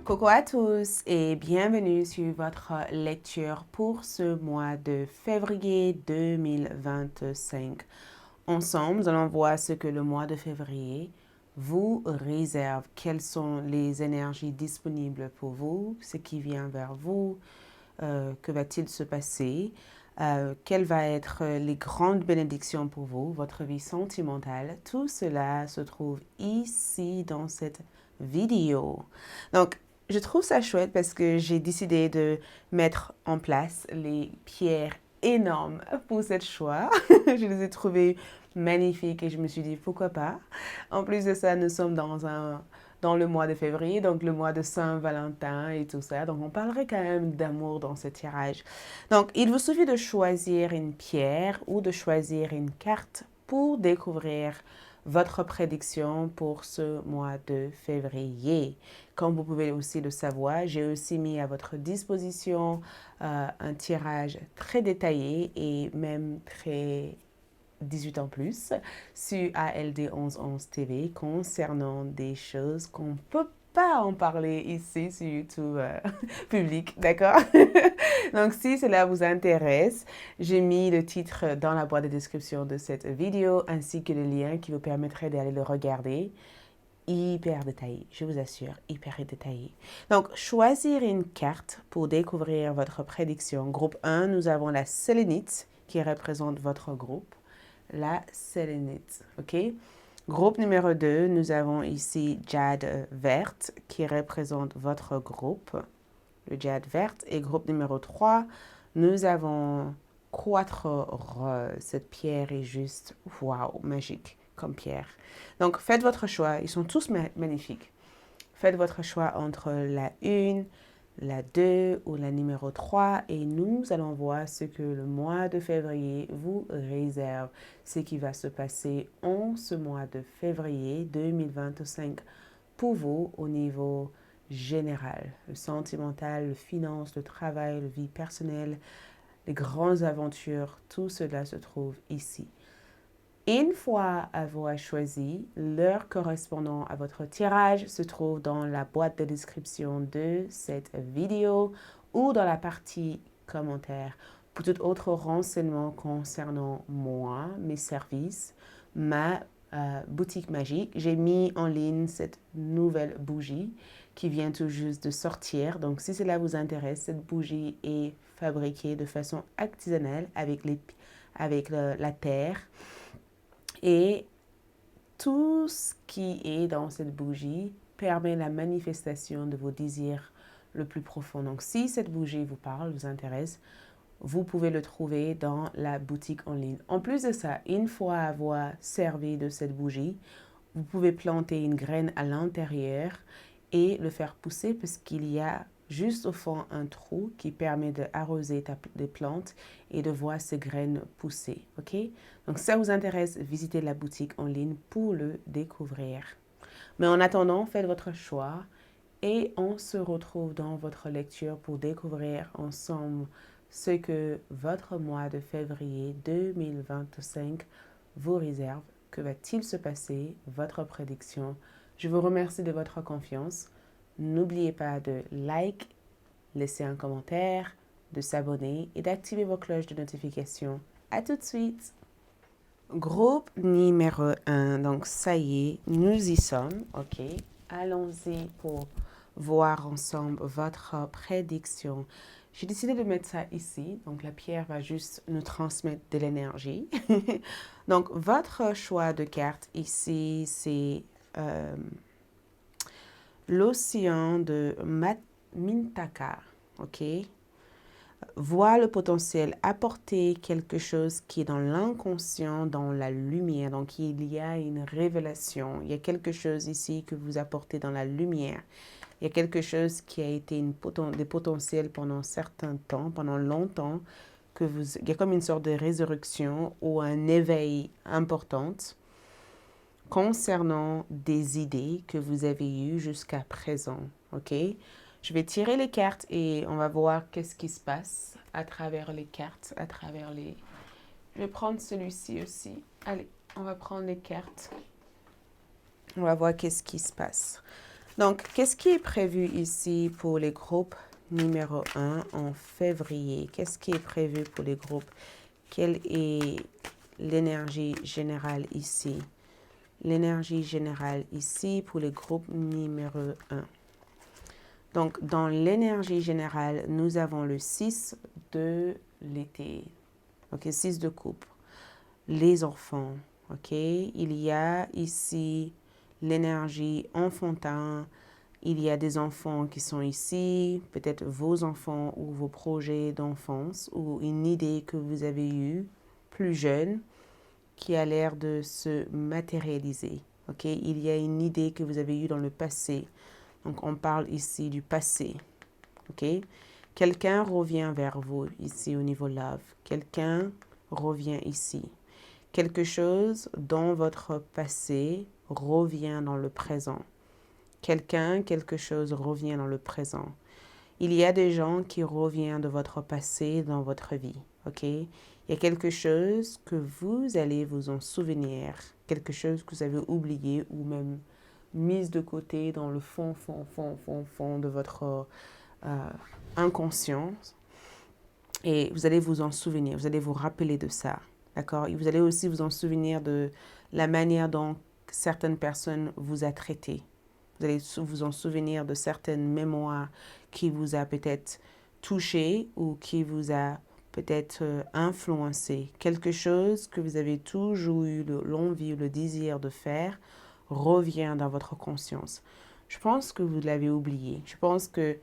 Coucou à tous et bienvenue sur votre lecture pour ce mois de février 2025. Ensemble, nous allons voir ce que le mois de février vous réserve, quelles sont les énergies disponibles pour vous, ce qui vient vers vous, que va-t-il se passer, quelles vont être les grandes bénédictions pour vous, votre vie sentimentale. Tout cela se trouve ici dans cette vidéo. Donc, je trouve ça chouette parce que j'ai décidé de mettre en place les pierres énormes pour cette choix. Je les ai trouvées magnifiques et je me suis dit pourquoi pas. En plus de ça, nous sommes dans le mois de février, donc le mois de Saint-Valentin et tout ça. Donc on parlerait quand même d'amour dans ce tirage. Donc il vous suffit de choisir une pierre ou de choisir une carte pour découvrir votre prédiction pour ce mois de février. Comme vous pouvez aussi le savoir, j'ai aussi mis à votre disposition un tirage très détaillé et même très 18 ans plus sur ALD 1111 TV concernant des choses qu'on ne peut pas en parler ici sur YouTube public, d'accord? Donc si cela vous intéresse, j'ai mis le titre dans la boîte de description de cette vidéo ainsi que le lien qui vous permettrait d'aller le regarder. Hyper détaillé, je vous assure, hyper détaillé. Donc, choisir une carte pour découvrir votre prédiction. Groupe 1, nous avons la sélénite qui représente votre groupe. La sélénite, ok? Groupe numéro 2, nous avons ici jade verte qui représente votre groupe, le jade verte. Et groupe numéro 3, nous avons quatre roses. Cette pierre est juste, waouh, magique comme pierre. Donc, faites votre choix. Ils sont tous magnifiques. Faites votre choix entre la 1, la 2 ou la numéro 3 et nous allons voir ce que le mois de février vous réserve, ce qui va se passer en ce mois de février 2025 pour vous au niveau général, le sentimental, le finance, le travail, la vie personnelle, les grandes aventures, tout cela se trouve ici. Une fois avoir choisi, l'heure correspondant à votre tirage se trouve dans la boîte de description de cette vidéo ou dans la partie commentaires. Pour tout autre renseignement concernant moi, mes services, ma boutique magique, j'ai mis en ligne cette nouvelle bougie qui vient tout juste de sortir. Donc, si cela vous intéresse, cette bougie est fabriquée de façon artisanale avec la terre. Et tout ce qui est dans cette bougie permet la manifestation de vos désirs le plus profond. Donc, si cette bougie vous parle, vous intéresse, vous pouvez le trouver dans la boutique en ligne. En plus de ça, une fois avoir servi de cette bougie, vous pouvez planter une graine à l'intérieur et le faire pousser parce qu'il y a juste au fond un trou qui permet d'arroser des plantes et de voir ces graines pousser, ok? Donc, si ça vous intéresse, visitez la boutique en ligne pour le découvrir. Mais en attendant, faites votre choix et on se retrouve dans votre lecture pour découvrir ensemble ce que votre mois de février 2025 vous réserve. Que va-t-il se passer? Votre prédiction. Je vous remercie de votre confiance. N'oubliez pas de like, laisser un commentaire, de s'abonner et d'activer vos cloches de notification. À tout de suite! Groupe numéro 1, donc ça y est, nous y sommes, ok? Allons-y pour voir ensemble votre prédiction. J'ai décidé de mettre ça ici, donc la pierre va juste nous transmettre de l'énergie. Donc votre choix de carte ici, c'est l'océan de Mintaka, ok? Voir le potentiel, apporter quelque chose qui est dans l'inconscient, dans la lumière. Donc, il y a une révélation. Il y a quelque chose ici que vous apportez dans la lumière. Il y a quelque chose qui a été des potentiels pendant un certain temps, pendant longtemps, il y a comme une sorte de résurrection ou un éveil important concernant des idées que vous avez eues jusqu'à présent, ok? Je vais tirer les cartes et on va voir qu'est-ce qui se passe à travers les cartes, Je vais prendre celui-ci aussi. Allez, on va prendre les cartes. On va voir qu'est-ce qui se passe. Donc, qu'est-ce qui est prévu ici pour les groupes numéro 1 en février? Qu'est-ce qui est prévu pour les groupes? Quelle est l'énergie générale ici? L'énergie générale ici pour les groupes numéro 1. Donc, dans l'énergie générale, nous avons le 6 de l'été. OK, 6 de coupe. Les enfants. OK, il y a ici l'énergie enfantin. Il y a des enfants qui sont ici, peut-être vos enfants ou vos projets d'enfance ou une idée que vous avez eue plus jeune qui a l'air de se matérialiser. OK, il y a une idée que vous avez eue dans le passé. Donc, on parle ici du passé. OK? Quelqu'un revient vers vous ici au niveau love. Quelqu'un revient ici. Quelque chose dans votre passé revient dans le présent. Quelque chose revient dans le présent. Il y a des gens qui reviennent de votre passé dans votre vie. OK? Il y a quelque chose que vous allez vous en souvenir. Quelque chose que vous avez oublié ou même mise de côté dans le fond de votre inconscience. Et vous allez vous en souvenir, vous allez vous rappeler de ça. D'accord? Et vous allez aussi vous en souvenir de la manière dont certaines personnes vous a traité. Vous allez vous en souvenir de certaines mémoires qui vous a peut-être touché ou qui vous a peut-être influencé. Quelque chose que vous avez toujours eu l'envie ou le désir de faire revient dans votre conscience. Je pense que vous l'avez oublié. Je pense que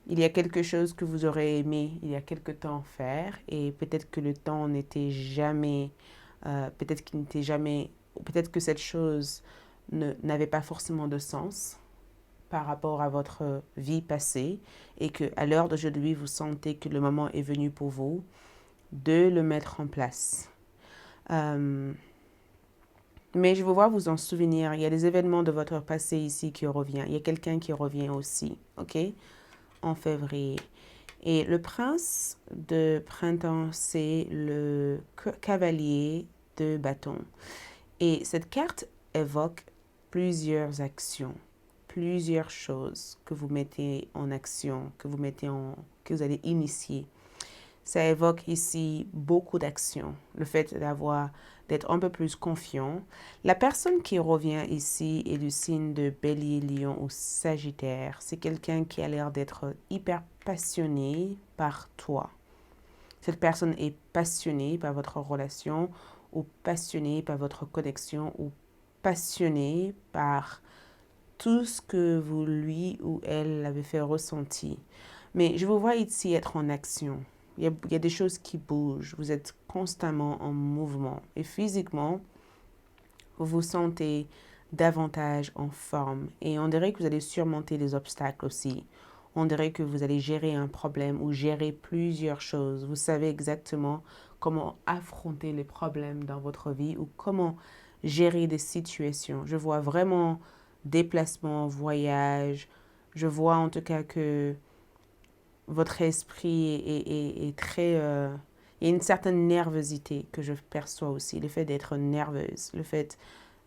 il y a quelque chose que vous aurez aimé il y a quelque temps faire et peut-être que le temps n'était jamais, peut-être qu'il n'était jamais, peut-être que cette chose n'avait pas forcément de sens par rapport à votre vie passée et que à l'heure d'aujourd'hui vous sentez que le moment est venu pour vous de le mettre en place. Mais je veux voir vous en souvenir. Il y a des événements de votre passé ici qui reviennent. Il y a quelqu'un qui revient aussi, ok, en février. Et le prince de printemps, c'est le cavalier de bâton. Et cette carte évoque plusieurs actions, plusieurs choses que vous mettez en action, que vous allez initier. Ça évoque ici beaucoup d'actions. Le fait d'être un peu plus confiant. La personne qui revient ici est du signe de Bélier, Lion ou Sagittaire. C'est quelqu'un qui a l'air d'être hyper passionné par toi. Cette personne est passionnée par votre relation ou passionnée par votre connexion ou passionnée par tout ce que vous, lui ou elle, avez fait ressentir. Mais je vous vois ici être en action. Il y a des choses qui bougent. Vous êtes constamment en mouvement. Et physiquement, vous vous sentez davantage en forme. Et on dirait que vous allez surmonter les obstacles aussi. On dirait que vous allez gérer un problème ou gérer plusieurs choses. Vous savez exactement comment affronter les problèmes dans votre vie ou comment gérer des situations. Je vois vraiment déplacement, voyage. Je vois en tout cas que votre esprit est très... il y a une certaine nervosité que je perçois aussi. Le fait d'être nerveuse, le fait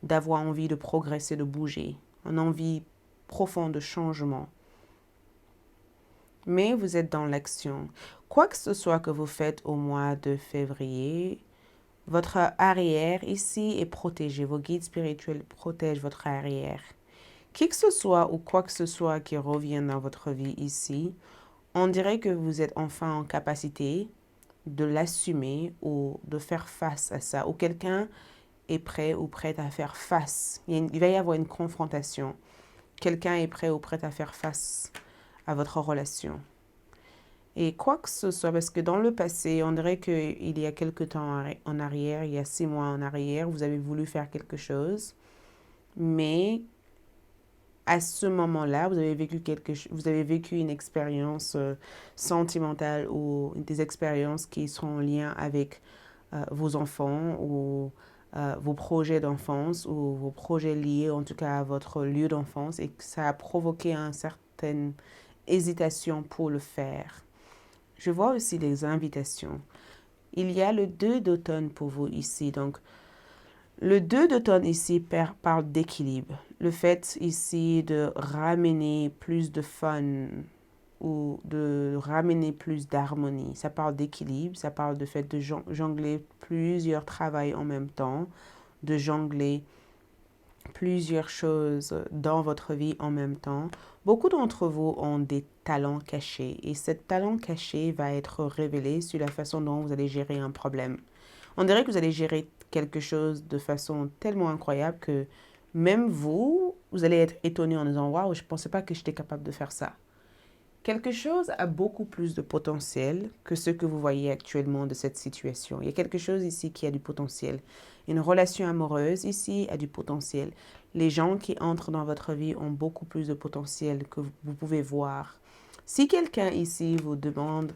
d'avoir envie de progresser, de bouger, une envie profonde de changement. Mais vous êtes dans l'action. Quoi que ce soit que vous faites au mois de février, votre arrière ici est protégé. Vos guides spirituels protègent votre arrière. Qui que ce soit ou quoi que ce soit qui revient dans votre vie ici, on dirait que vous êtes enfin en capacité de l'assumer ou de faire face à ça. Ou quelqu'un est prêt ou prête à faire face. Il va y avoir une confrontation. Quelqu'un est prêt ou prête à faire face à votre relation. Et quoi que ce soit, parce que dans le passé, on dirait qu'il y a quelque temps en arrière, il y a 6 mois en arrière, vous avez voulu faire quelque chose, mais à ce moment-là, vous avez vécu une expérience sentimentale ou des expériences qui sont en lien avec vos enfants ou vos projets d'enfance ou vos projets liés en tout cas à votre lieu d'enfance et que ça a provoqué une certaine hésitation pour le faire. Je vois aussi les invitations. Il y a le 2 d'automne pour vous ici, donc Le 2 de tonnes ici parle d'équilibre. Le fait ici de ramener plus de fun ou de ramener plus d'harmonie. Ça parle d'équilibre, ça parle de fait de jongler plusieurs travails en même temps, de jongler plusieurs choses dans votre vie en même temps. Beaucoup d'entre vous ont des talents cachés et ce talent caché va être révélé sur la façon dont vous allez gérer un problème. On dirait que vous allez gérer quelque chose de façon tellement incroyable que même vous, vous allez être étonné en disant « Waouh, je ne pensais pas que j'étais capable de faire ça ». Quelque chose a beaucoup plus de potentiel que ce que vous voyez actuellement de cette situation. Il y a quelque chose ici qui a du potentiel. Une relation amoureuse ici a du potentiel. Les gens qui entrent dans votre vie ont beaucoup plus de potentiel que vous pouvez voir. Si quelqu'un ici vous demande,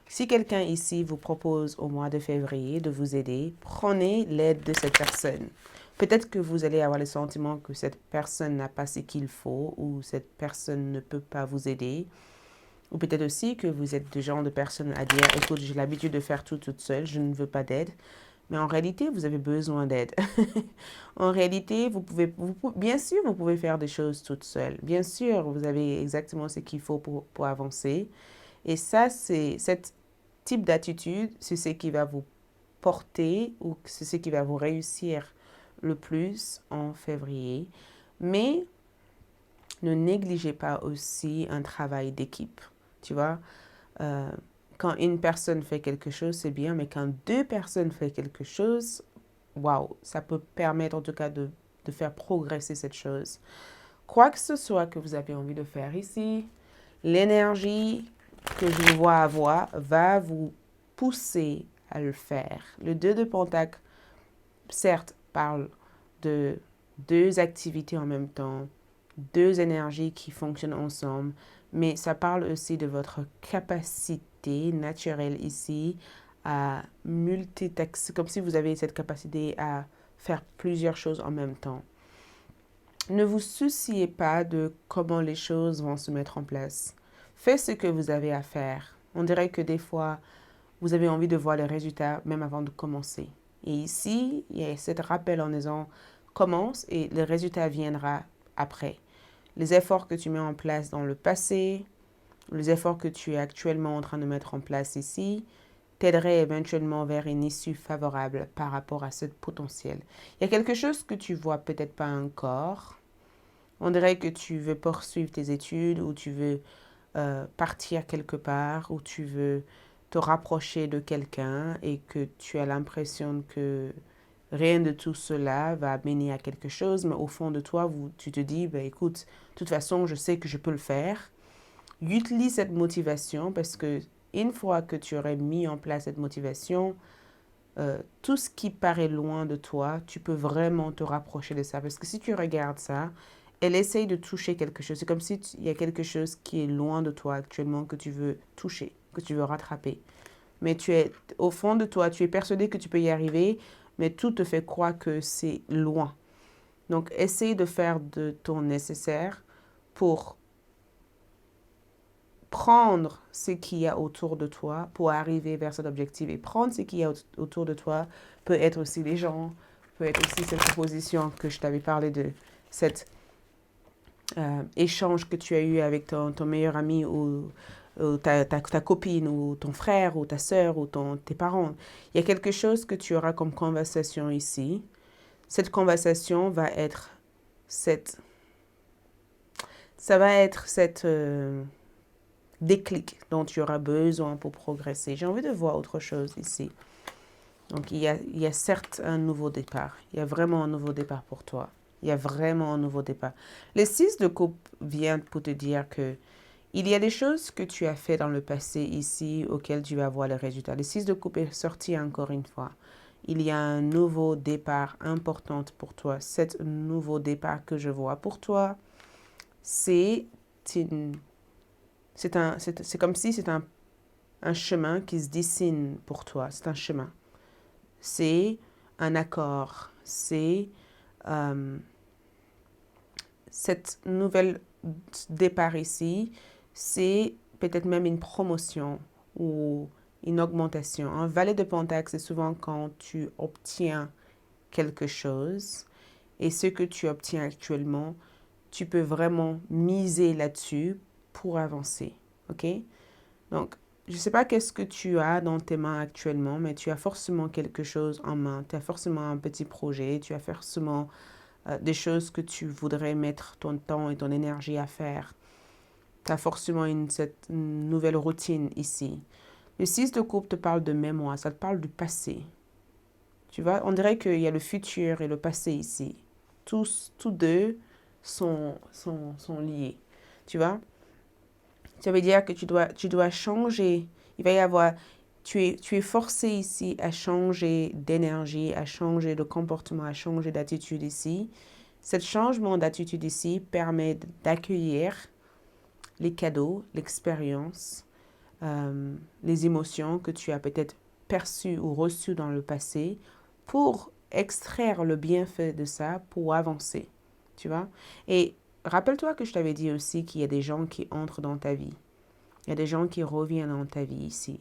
si quelqu'un ici vous propose au mois de février de vous aider, prenez l'aide de cette personne. Peut-être que vous allez avoir le sentiment que cette personne n'a pas ce qu'il faut ou cette personne ne peut pas vous aider. Ou peut-être aussi que vous êtes du genre de personne à dire, écoute, j'ai l'habitude de faire tout toute seule, je ne veux pas d'aide. Mais en réalité, vous avez besoin d'aide. En réalité, bien sûr, vous pouvez faire des choses toute seule. Bien sûr, vous avez exactement ce qu'il faut pour avancer. Et ça, cet type d'attitude, c'est ce qui va vous porter ou c'est ce qui va vous réussir le plus en février. Mais ne négligez pas aussi un travail d'équipe. Tu vois, quand une personne fait quelque chose, c'est bien, mais quand deux personnes font quelque chose, waouh, ça peut permettre en tout cas de faire progresser cette chose. Quoi que ce soit que vous avez envie de faire ici, l'énergie que je vois avoir va vous pousser à le faire. Le 2 de Pentacle, certes, parle de deux activités en même temps, deux énergies qui fonctionnent ensemble, mais ça parle aussi de votre capacité naturelle ici à multitasker, comme si vous avez cette capacité à faire plusieurs choses en même temps. Ne vous souciez pas de comment les choses vont se mettre en place. Faites ce que vous avez à faire. On dirait que des fois, vous avez envie de voir les résultats même avant de commencer. Et ici, il y a cet rappel en disant commence et le résultat viendra après. Les efforts que tu mets en place dans le passé, les efforts que tu es actuellement en train de mettre en place ici, t'aideraient éventuellement vers une issue favorable par rapport à ce potentiel. Il y a quelque chose que tu vois peut-être pas encore. On dirait que tu veux poursuivre tes études ou tu veux partir quelque part ou tu veux te rapprocher de quelqu'un et que tu as l'impression que rien de tout cela va mener à quelque chose, mais au fond de toi, tu te dis, ben, écoute, de toute façon, je sais que je peux le faire. Utilise cette motivation parce que une fois que tu aurais mis en place cette motivation, tout ce qui paraît loin de toi, tu peux vraiment te rapprocher de ça. Parce que si tu regardes ça, elle essaye de toucher quelque chose. C'est comme si il y a quelque chose qui est loin de toi actuellement que tu veux toucher, que tu veux rattraper. Mais tu es au fond de toi, tu es persuadé que tu peux y arriver, mais tout te fait croire que c'est loin. Donc, essaye de faire de ton nécessaire pour prendre ce qu'il y a autour de toi pour arriver vers cet objectif. Et prendre ce qu'il y a autour de toi peut être aussi les gens, peut être aussi cette proposition que je t'avais parlé de, cet échange que tu as eu avec ton meilleur ami ou ta copine ou ton frère ou ta soeur ou tes parents. Il y a quelque chose que tu auras comme conversation ici. Cette conversation va être cette déclic dont tu auras besoin pour progresser. J'ai envie de voir autre chose ici. Donc, il y a certes un nouveau départ. Il y a vraiment un nouveau départ pour toi. Il y a vraiment un nouveau départ. Le 6 de coupe vient pour te dire que il y a des choses que tu as fait dans le passé ici auxquelles tu vas voir les résultats. Le 6 de coupe est sorti encore une fois. Il y a un nouveau départ important pour toi. Cet nouveau départ que je vois pour toi, c'est comme si c'est un chemin qui se dessine pour toi. C'est un chemin. C'est un accord. C'est cette nouvelle départ ici. C'est peut-être même une promotion ou une augmentation. Un valet de Pentacle, c'est souvent quand tu obtiens quelque chose et ce que tu obtiens actuellement, tu peux vraiment miser là-dessus pour avancer. OK? Donc, je ne sais pas qu'est-ce que tu as dans tes mains actuellement, mais tu as forcément quelque chose en main. Tu as forcément un petit projet, tu as forcément des choses que tu voudrais mettre ton temps et ton énergie à faire. Tu as forcément cette nouvelle routine ici. Le 6 de coupe te parle de mémoire, ça te parle du passé. Tu vois, on dirait qu'il y a le futur et le passé ici. Tous deux sont liés. Tu vois? Ça veut dire que tu dois changer. Il va y avoir, tu es forcé ici à changer d'énergie, à changer de comportement, à changer d'attitude ici. Ce changement d'attitude ici permet d'accueillir les cadeaux, l'expérience, les émotions que tu as peut-être perçues ou reçues dans le passé pour extraire le bienfait de ça pour avancer. Tu vois? Et rappelle-toi que je t'avais dit aussi qu'il y a des gens qui entrent dans ta vie. Il y a des gens qui reviennent dans ta vie ici.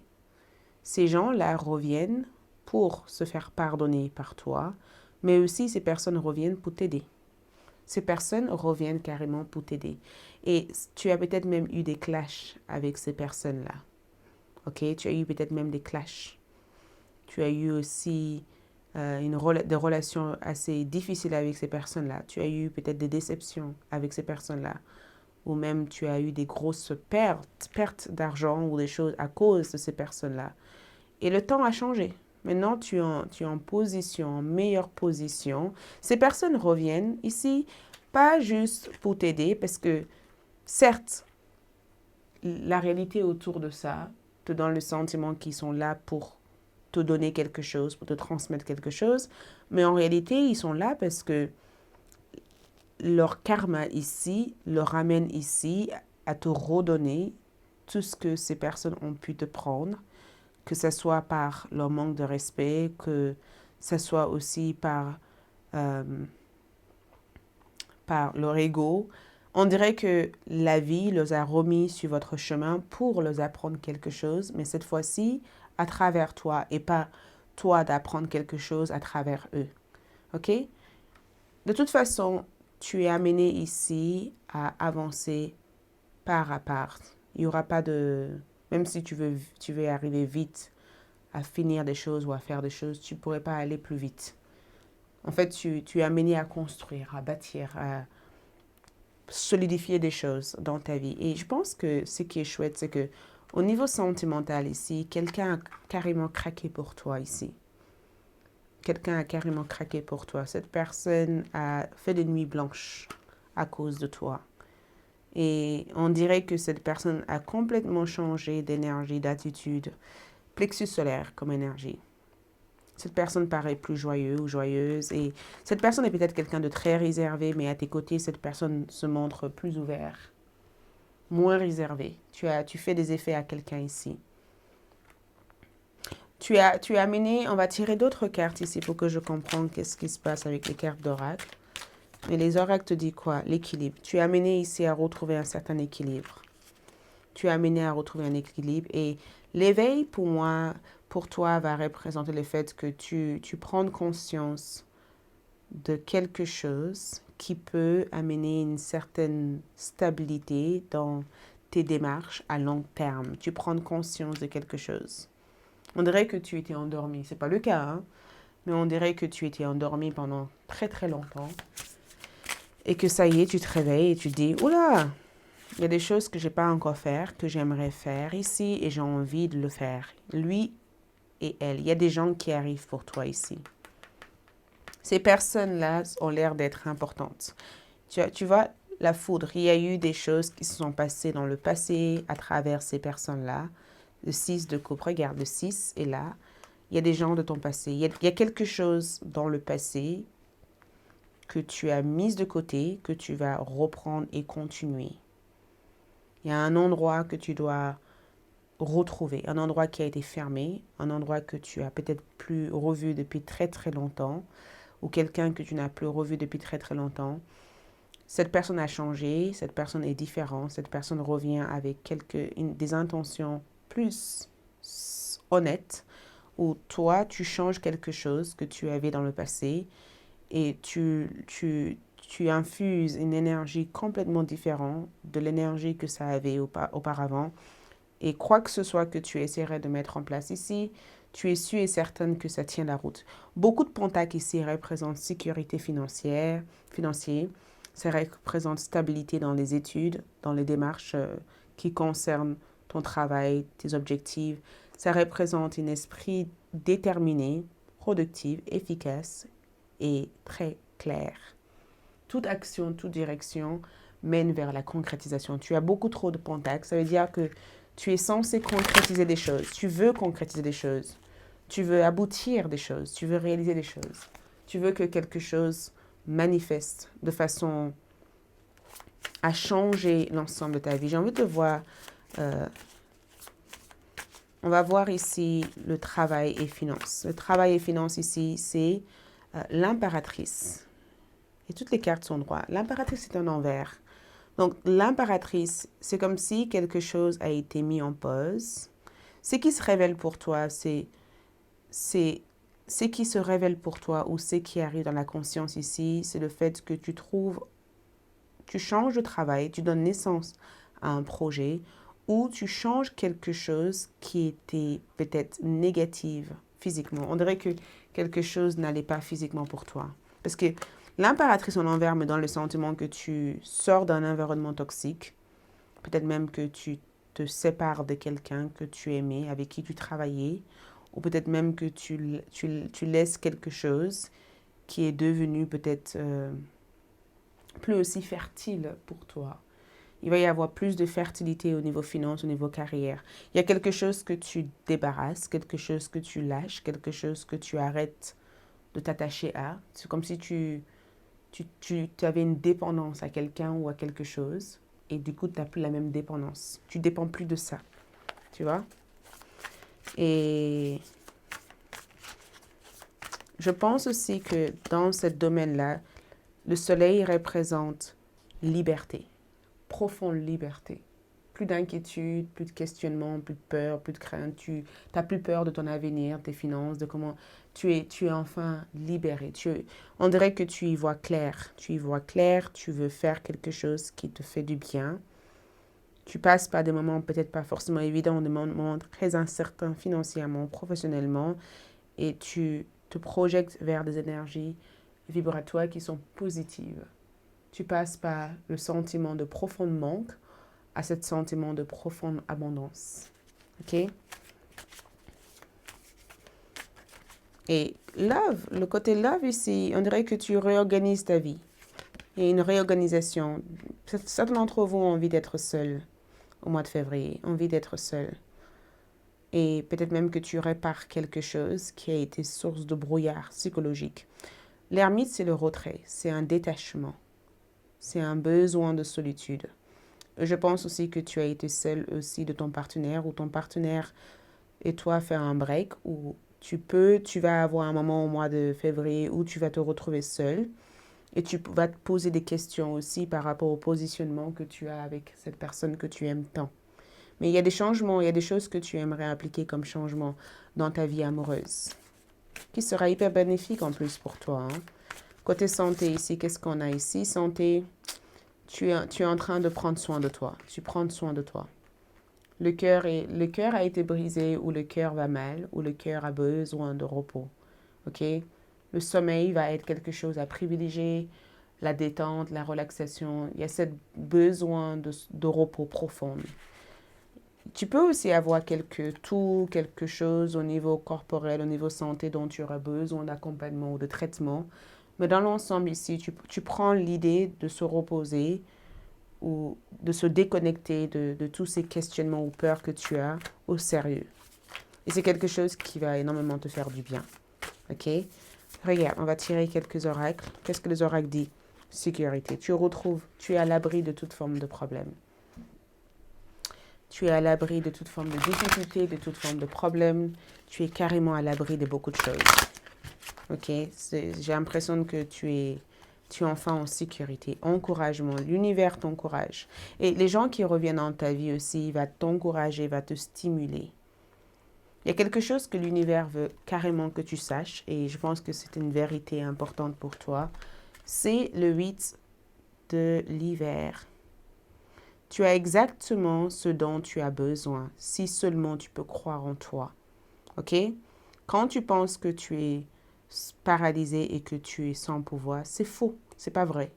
Ces gens-là reviennent pour se faire pardonner par toi, mais aussi ces personnes reviennent pour t'aider. Ces personnes reviennent carrément pour t'aider. Et tu as peut-être même eu des clashs avec ces personnes-là. OK? Tu as eu peut-être même des clashs. Tu as eu aussi des relations assez difficiles avec ces personnes-là. Tu as eu peut-être des déceptions avec ces personnes-là. Ou même tu as eu des grosses pertes d'argent ou des choses à cause de ces personnes-là. Et le temps a changé. Maintenant, tu es en position, en meilleure position. Ces personnes reviennent ici, pas juste pour t'aider, parce que certes, la réalité autour de ça te donne le sentiment qu'ils sont là pour te donner quelque chose, pour te transmettre quelque chose. Mais en réalité, ils sont là parce que leur karma ici leur ramène ici à te redonner tout ce que ces personnes ont pu te prendre, que ce soit par leur manque de respect, que ce soit aussi euh, par leur ego. On dirait que la vie les a remis sur votre chemin pour leur apprendre quelque chose, mais cette fois-ci à travers toi et pas toi d'apprendre quelque chose à travers eux. OK? De toute façon, tu es amené ici à avancer part à part. Il n'y aura pas de... Même si tu veux arriver vite à finir des choses ou à faire des choses, tu ne pourrais pas aller plus vite. En fait, tu es amené à construire, à bâtir, à solidifier des choses dans ta vie. Et je pense que ce qui est chouette, c'est que au niveau sentimental ici, quelqu'un a carrément craqué pour toi ici. Quelqu'un a carrément craqué pour toi. Cette personne a fait des nuits blanches à cause de toi. Et on dirait que cette personne a complètement changé d'énergie, d'attitude. Plexus solaire comme énergie. Cette personne paraît plus joyeux ou joyeuse. Et cette personne est peut-être quelqu'un de très réservé, mais à tes côtés, cette personne se montre plus ouvert, moins réservé. Tu fais des effets à quelqu'un ici. Tu es amené, on va tirer d'autres cartes ici pour que je comprenne qu'est-ce qui se passe avec les cartes d'oracle. Mais les oracles te disent quoi? L'équilibre. Tu es amené ici à retrouver un certain équilibre. Tu es amené à retrouver un équilibre. Et l'éveil, pour moi, pour toi, va représenter le fait que tu prends conscience de quelque chose qui peut amener une certaine stabilité dans tes démarches à long terme. Tu prends conscience de quelque chose. On dirait que tu étais endormi. Ce n'est pas le cas, hein? Mais on dirait que tu étais endormi pendant très très longtemps. Et que ça y est, tu te réveilles et tu te dis, oula, il y a des choses que je n'ai pas encore faire, que j'aimerais faire ici et j'ai envie de le faire. Lui et elle, il y a des gens qui arrivent pour toi ici. Ces personnes-là ont l'air d'être importantes. Tu vois, la foudre, il y a eu des choses qui se sont passées dans le passé à travers ces personnes-là. Le 6 de coupe, regarde, le 6 est là. Il y a des gens de ton passé. Il y a quelque chose dans le passé que tu as mis de côté, que tu vas reprendre et continuer. Il y a un endroit que tu dois retrouver, un endroit qui a été fermé, un endroit que tu as peut-être plus revu depuis très très longtemps, ou quelqu'un que tu n'as plus revu depuis très très longtemps. Cette personne a changé, cette personne est différente, cette personne revient avec des intentions plus honnêtes, où toi, tu changes quelque chose que tu avais dans le passé et tu infuses une énergie complètement différente de l'énergie que ça avait auparavant. Et quoi que ce soit que tu essaierais de mettre en place ici, tu es sûre et certaine que ça tient la route. Beaucoup de Pentacle ici représentent sécurité financière. Ça représente stabilité dans les études, dans les démarches qui concernent ton travail, tes objectifs. Ça représente un esprit déterminé, productif, efficace et très clair. Toute action, toute direction mène vers la concrétisation. Tu as beaucoup trop de Pentacle. Ça veut dire que tu es censé concrétiser des choses. Tu veux concrétiser des choses. Tu veux aboutir des choses. Tu veux réaliser des choses. Tu veux que quelque chose manifeste de façon à changer l'ensemble de ta vie. J'ai envie de voir, on va voir ici le travail et finances. Le travail et finances ici, c'est l'impératrice. Et toutes les cartes sont droites. L'impératrice est un envers. Donc, l'impératrice, c'est comme si quelque chose a été mis en pause. Ce qui se révèle pour toi, c'est ce qui se révèle pour toi ou ce qui arrive dans la conscience ici, c'est le fait que tu changes de travail, tu donnes naissance à un projet ou tu changes quelque chose qui était peut-être négatif physiquement. On dirait que quelque chose n'allait pas physiquement pour toi. Parce que l'impératrice en envers me donne le sentiment que tu sors d'un environnement toxique. Peut-être même que tu te sépares de quelqu'un que tu aimais, avec qui tu travaillais. Ou peut-être même que tu laisses quelque chose qui est devenu peut-être plus aussi fertile pour toi. Il va y avoir plus de fertilité au niveau finance, au niveau carrière. Il y a quelque chose que tu débarrasses, quelque chose que tu lâches, quelque chose que tu arrêtes de t'attacher à. C'est comme si tu avais une dépendance à quelqu'un ou à quelque chose et du coup, tu n'as plus la même dépendance. Tu ne dépends plus de ça, tu vois. Et je pense aussi que dans ce domaine-là, le soleil représente liberté, profonde liberté. Plus d'inquiétude, plus de questionnement, plus de peur, plus de crainte. Tu n'as plus peur de ton avenir, tes finances, de comment tu es enfin libéré. On dirait que tu y vois clair. Tu y vois clair, tu veux faire quelque chose qui te fait du bien. Tu passes par des moments peut-être pas forcément évidents, des moments très incertains financièrement, professionnellement, et tu te projettes vers des énergies vibratoires qui sont positives. Tu passes par le sentiment de profond manque à ce sentiment de profonde abondance. OK? Et love, le côté love ici, on dirait que tu réorganises ta vie. Il y a une réorganisation. Certains d'entre vous ont envie d'être seuls au mois de février, envie d'être seul. Et peut-être même que tu répares quelque chose qui a été source de brouillard psychologique. L'ermite, c'est le retrait, c'est un détachement, c'est un besoin de solitude. Je pense aussi que tu as été seul aussi de ton partenaire ou ton partenaire et toi faire un break où tu vas avoir un moment au mois de février où tu vas te retrouver seul et tu vas te poser des questions aussi par rapport au positionnement que tu as avec cette personne que tu aimes tant. Mais il y a des changements, il y a des choses que tu aimerais appliquer comme changement dans ta vie amoureuse qui sera hyper bénéfique en plus pour toi. Hein. Côté santé ici, qu'est-ce qu'on a ici? Santé, tu es en train de prendre soin de toi. Tu prends soin de toi. Le cœur a été brisé ou le cœur va mal ou le cœur a besoin de repos. OK? Le sommeil va être quelque chose à privilégier, la détente, la relaxation. Il y a ce besoin de repos profond. Tu peux aussi avoir quelque chose au niveau corporel, au niveau santé dont tu auras besoin d'accompagnement ou de traitement. Mais dans l'ensemble ici, tu prends l'idée de se reposer ou de se déconnecter de tous ces questionnements ou peurs que tu as au sérieux. Et c'est quelque chose qui va énormément te faire du bien. OK? Regarde, on va tirer quelques oracles. Qu'est-ce que les oracles disent? Sécurité. Tu es à l'abri de toute forme de problème. Tu es à l'abri de toute forme de difficulté, de toute forme de problème. Tu es carrément à l'abri de beaucoup de choses. OK? J'ai l'impression que tu es enfin en sécurité. Encouragement. L'univers t'encourage. Et les gens qui reviennent dans ta vie aussi, va t'encourager, va te stimuler. Il y a quelque chose que l'univers veut carrément que tu saches, et je pense que c'est une vérité importante pour toi. C'est le 8 de l'hiver. Tu as exactement ce dont tu as besoin, si seulement tu peux croire en toi. OK? Quand tu penses que tu es paralysé et que tu es sans pouvoir, c'est faux, c'est pas vrai.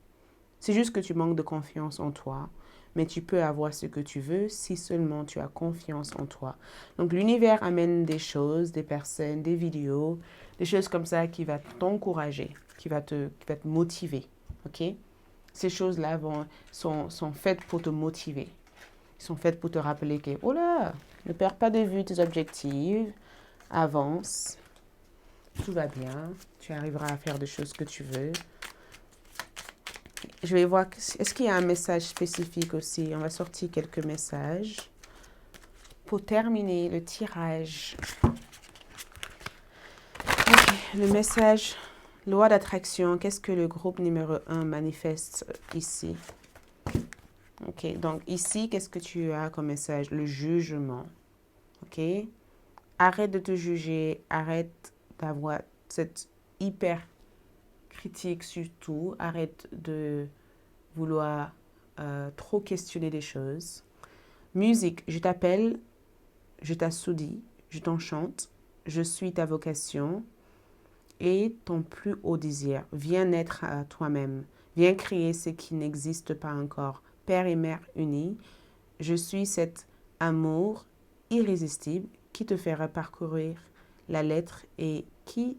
C'est juste que tu manques de confiance en toi, mais tu peux avoir ce que tu veux si seulement tu as confiance en toi. Donc l'univers amène des choses, des personnes, des vidéos, des choses comme ça qui va t'encourager, qui va te motiver. OK? Ces choses-là sont faites pour te motiver. Ils sont faites pour te rappeler que, oh là, ne perds pas de vue tes objectifs, avance, tout va bien, tu arriveras à faire des choses que tu veux. Je vais voir, est-ce qu'il y a un message spécifique aussi? On va sortir quelques messages pour terminer le tirage. Ok, le message, loi d'attraction, qu'est-ce que le groupe numéro 1 manifeste ici? Ok, donc ici, qu'est-ce que tu as comme message? Le jugement. Ok? Arrête de te juger, arrête d'avoir cette hyper critique surtout, arrête de vouloir trop questionner des choses. Musique, je t'appelle, je t'assoudis, je t'enchante, je suis ta vocation et ton plus haut désir. Viens naître à toi-même, viens créer ce qui n'existe pas encore. Père et mère unis, je suis cet amour irrésistible qui te fera parcourir la lettre et qui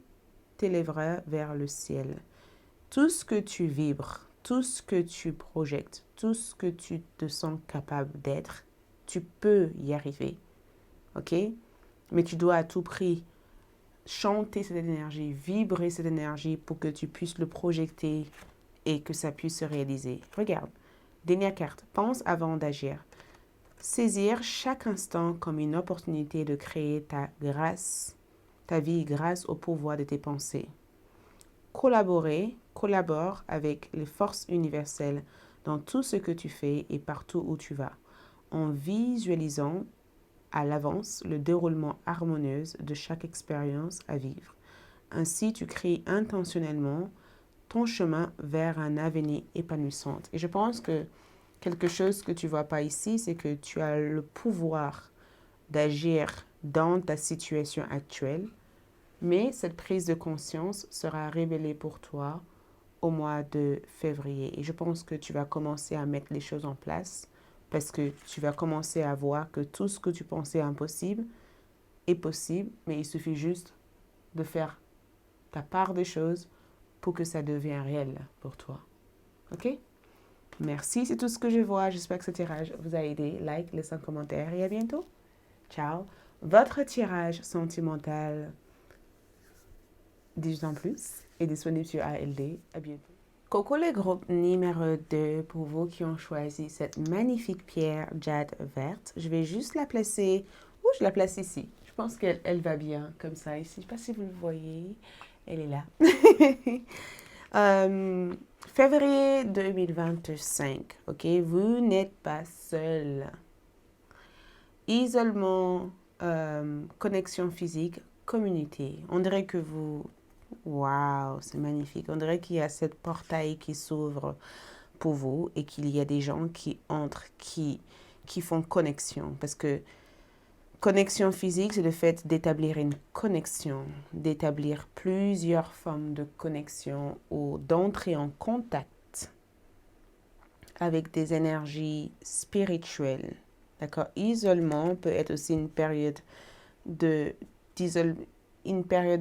t'élèvera vers le ciel. Tout ce que tu vibres, tout ce que tu projettes, tout ce que tu te sens capable d'être, tu peux y arriver. OK? Mais tu dois à tout prix chanter cette énergie, vibrer cette énergie pour que tu puisses le projeter et que ça puisse se réaliser. Regarde, dernière carte, pense avant d'agir. Saisir chaque instant comme une opportunité de créer ta vie grâce au pouvoir de tes pensées. Collabore avec les forces universelles dans tout ce que tu fais et partout où tu vas, en visualisant à l'avance le déroulement harmonieux de chaque expérience à vivre. Ainsi, tu crées intentionnellement ton chemin vers un avenir épanouissant. Et je pense que quelque chose que tu ne vois pas ici, c'est que tu as le pouvoir d'agir dans ta situation actuelle, mais cette prise de conscience sera révélée pour toi au mois de février. Et je pense que tu vas commencer à mettre les choses en place parce que tu vas commencer à voir que tout ce que tu pensais impossible est possible, mais il suffit juste de faire ta part des choses pour que ça devienne réel pour toi. OK? Merci, c'est tout ce que je vois. J'espère que ce tirage vous a aidé. Like, laissez un commentaire et à bientôt. Ciao. Votre tirage sentimental 18 ans plus est disponible sur ALD. À bientôt. Coco le groupe numéro 2 pour vous qui ont choisi cette magnifique pierre jade verte. Je vais juste la placer, je la place ici. Je pense qu'elle va bien comme ça ici. Je ne sais pas si vous le voyez. Elle est là. Février 2025, ok? Vous n'êtes pas seul. Isolement, connexion physique, communauté. On dirait que vous... Waouh, c'est magnifique. On dirait qu'il y a cette portail qui s'ouvre pour vous et qu'il y a des gens qui entrent, qui font connexion. Parce que connexion physique, c'est le fait d'établir une connexion, d'établir plusieurs formes de connexion ou d'entrer en contact avec des énergies spirituelles. D'accord? Isolement peut être aussi une période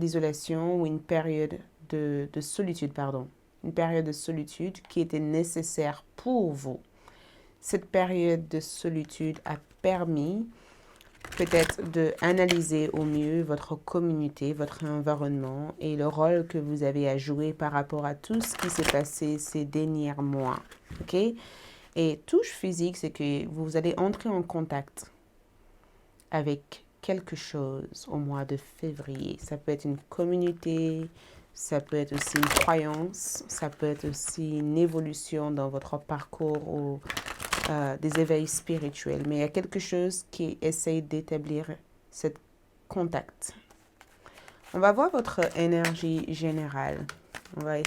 d'isolation ou une période de solitude, pardon. Une période de solitude qui était nécessaire pour vous. Cette période de solitude a permis peut-être d'analyser au mieux votre communauté, votre environnement et le rôle que vous avez à jouer par rapport à tout ce qui s'est passé ces derniers mois. OK? Et touche physique, c'est que vous allez entrer en contact avec quelque chose au mois de février. Ça peut être une communauté, ça peut être aussi une croyance, ça peut être aussi une évolution dans votre parcours ou des éveils spirituels. Mais il y a quelque chose qui essaye d'établir cette contact. On va voir votre énergie générale. On va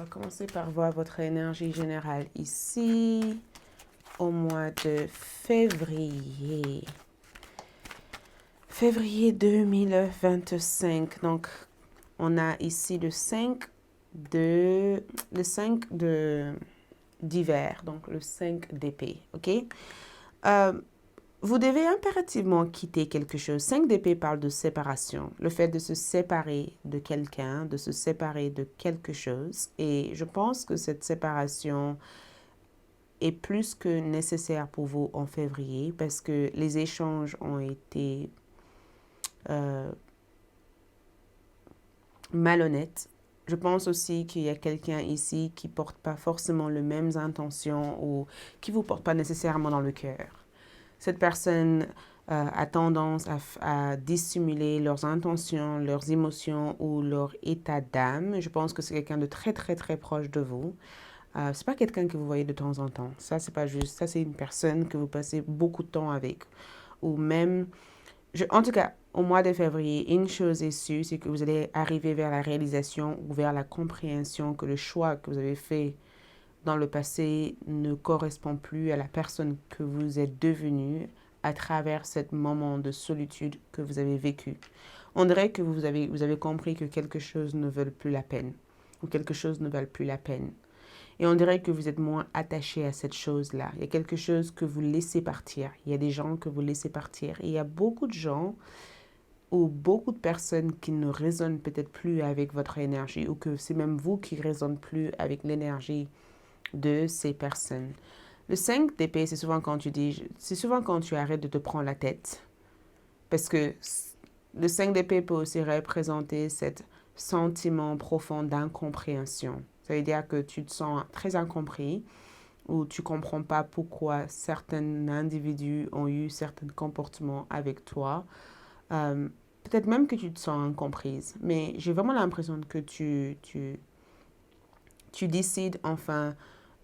commencer par voir votre énergie générale ici au mois de février. Février 2025. Donc, on a ici le 5 d'hiver, donc le 5 d'épée, ok? Vous devez impérativement quitter quelque chose. 5 d'épée parle de séparation, le fait de se séparer de quelqu'un, de se séparer de quelque chose. Et je pense que cette séparation est plus que nécessaire pour vous en février parce que les échanges ont été malhonnêtes. Je pense aussi qu'il y a quelqu'un ici qui ne porte pas forcément les mêmes intentions ou qui ne vous porte pas nécessairement dans le cœur. Cette personne a tendance à dissimuler leurs intentions, leurs émotions ou leur état d'âme. Je pense que c'est quelqu'un de très, très, très proche de vous. C'est pas quelqu'un que vous voyez de temps en temps. Ça, c'est pas juste. Ça, c'est une personne que vous passez beaucoup de temps avec. Ou même, en tout cas, au mois de février, une chose est sûre, c'est que vous allez arriver vers la réalisation ou vers la compréhension que le choix que vous avez fait dans le passé ne correspond plus à la personne que vous êtes devenue à travers ce moment de solitude que vous avez vécu. On dirait que vous avez compris que quelque chose ne vaut plus la peine ou quelque chose ne vaut plus la peine. Et on dirait que vous êtes moins attaché à cette chose-là. Il y a quelque chose que vous laissez partir. Il y a des gens que vous laissez partir. Et il y a beaucoup de gens ou beaucoup de personnes qui ne résonnent peut-être plus avec votre énergie ou que c'est même vous qui ne résonnez plus avec l'énergie de ces personnes. Le 5 d'épée, c'est souvent quand tu arrêtes de te prendre la tête. Parce que le 5 d'épée peut aussi représenter ce sentiment profond d'incompréhension. Ça veut dire que tu te sens très incompris ou tu ne comprends pas pourquoi certains individus ont eu certains comportements avec toi. Peut-être même que tu te sens incomprise, mais j'ai vraiment l'impression que tu décides enfin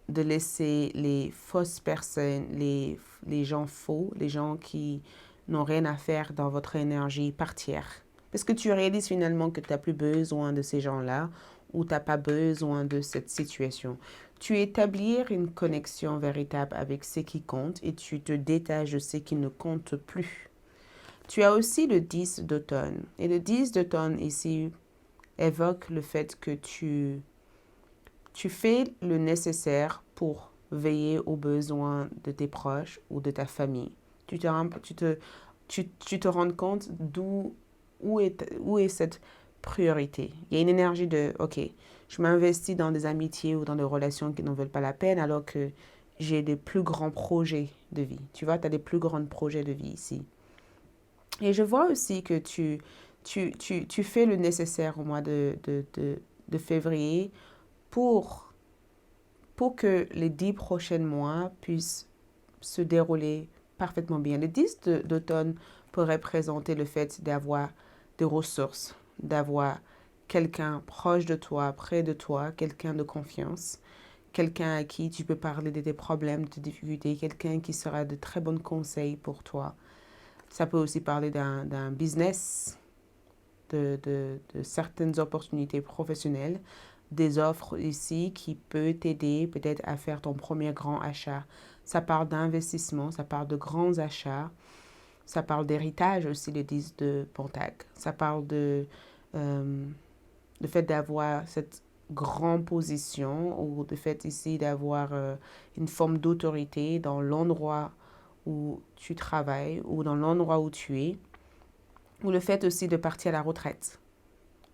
de laisser les fausses personnes, les gens faux, les gens qui n'ont rien à faire dans votre énergie partir. Parce que tu réalises finalement que tu n'as plus besoin de ces gens-là ou tu n'as pas besoin de cette situation. Tu établis une connexion véritable avec ce qui compte et tu te détaches de ce qui ne compte plus. Tu as aussi le 10 d'automne. Et le 10 d'automne ici évoque le fait que tu fais le nécessaire pour veiller aux besoins de tes proches ou de ta famille. Tu te rends compte où est cette priorité. Il y a une énergie de, OK, je m'investis dans des amitiés ou dans des relations qui n'en veulent pas la peine alors que j'ai des plus grands projets de vie. Tu vois, tu as des plus grands projets de vie ici. Et je vois aussi que tu fais le nécessaire au mois de février pour que les 10 prochains mois puissent se dérouler parfaitement bien. Le 10 d'automne pourrait représenter le fait d'avoir des ressources, d'avoir quelqu'un proche de toi, près de toi, quelqu'un de confiance, quelqu'un à qui tu peux parler de tes problèmes, de tes difficultés, quelqu'un qui sera de très bons conseils pour toi. Ça peut aussi parler d'un business, de certaines opportunités professionnelles, des offres ici qui peuvent t'aider peut-être à faire ton premier grand achat. Ça parle d'investissement, ça parle de grands achats, ça parle d'héritage aussi, le 10 de Pentacle. Ça parle le fait d'avoir cette grande position ou le fait ici d'avoir une forme d'autorité dans l'endroit où tu travailles ou dans l'endroit où tu es, ou le fait aussi de partir à la retraite,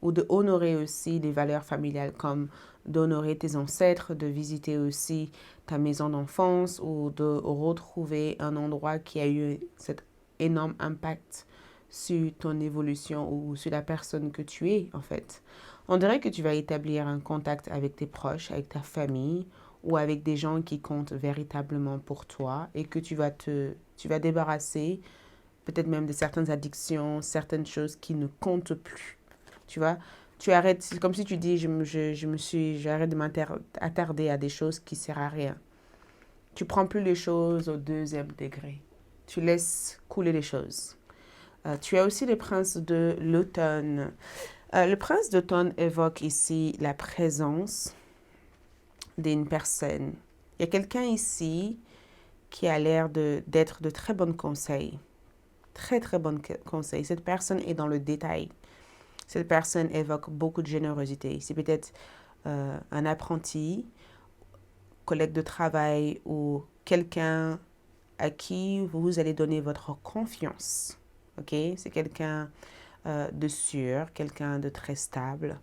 ou de honorer aussi des valeurs familiales comme d'honorer tes ancêtres, de visiter aussi ta maison d'enfance ou de retrouver un endroit qui a eu cet énorme impact sur ton évolution ou sur la personne que tu es en fait. On dirait que tu vas établir un contact avec tes proches, avec ta famille ou avec des gens qui comptent véritablement pour toi et que tu vas débarrasser peut-être même de certaines addictions, certaines choses qui ne comptent plus. Tu vois, tu arrêtes, c'est comme si tu dis, j'arrête de m'attarder à des choses qui ne servent à rien. Tu prends plus les choses au deuxième degré. Tu laisses couler les choses. Tu as aussi le prince de l'automne. Le prince d'automne évoque ici la présence d'une personne. Il y a quelqu'un ici qui a l'air d'être de très bons conseils. Très, très bons conseils. Cette personne est dans le détail. Cette personne évoque beaucoup de générosité. C'est peut-être un apprenti, collègue de travail ou quelqu'un à qui vous allez donner votre confiance. Ok? C'est quelqu'un de sûr, quelqu'un de très stable,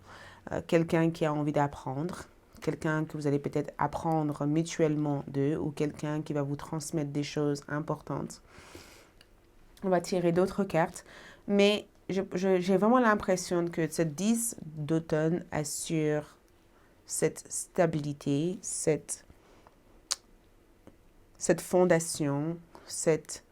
quelqu'un qui a envie d'apprendre, quelqu'un que vous allez peut-être apprendre mutuellement d'eux ou quelqu'un qui va vous transmettre des choses importantes. On va tirer d'autres cartes, mais j'ai vraiment l'impression que cette 10 d'automne assure cette stabilité, cette fondation, cette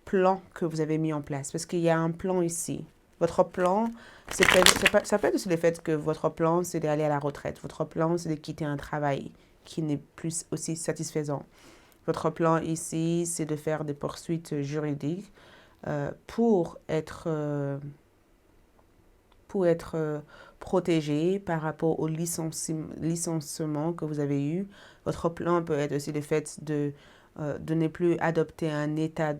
plan que vous avez mis en place. Parce qu'il y a un plan ici. Votre plan, ça peut être aussi le fait que votre plan, c'est d'aller à la retraite. Votre plan, c'est de quitter un travail qui n'est plus aussi satisfaisant. Votre plan ici, c'est de faire des poursuites juridiques pour être protégé par rapport au licenciement que vous avez eu. Votre plan peut être aussi le fait de ne plus adopter un état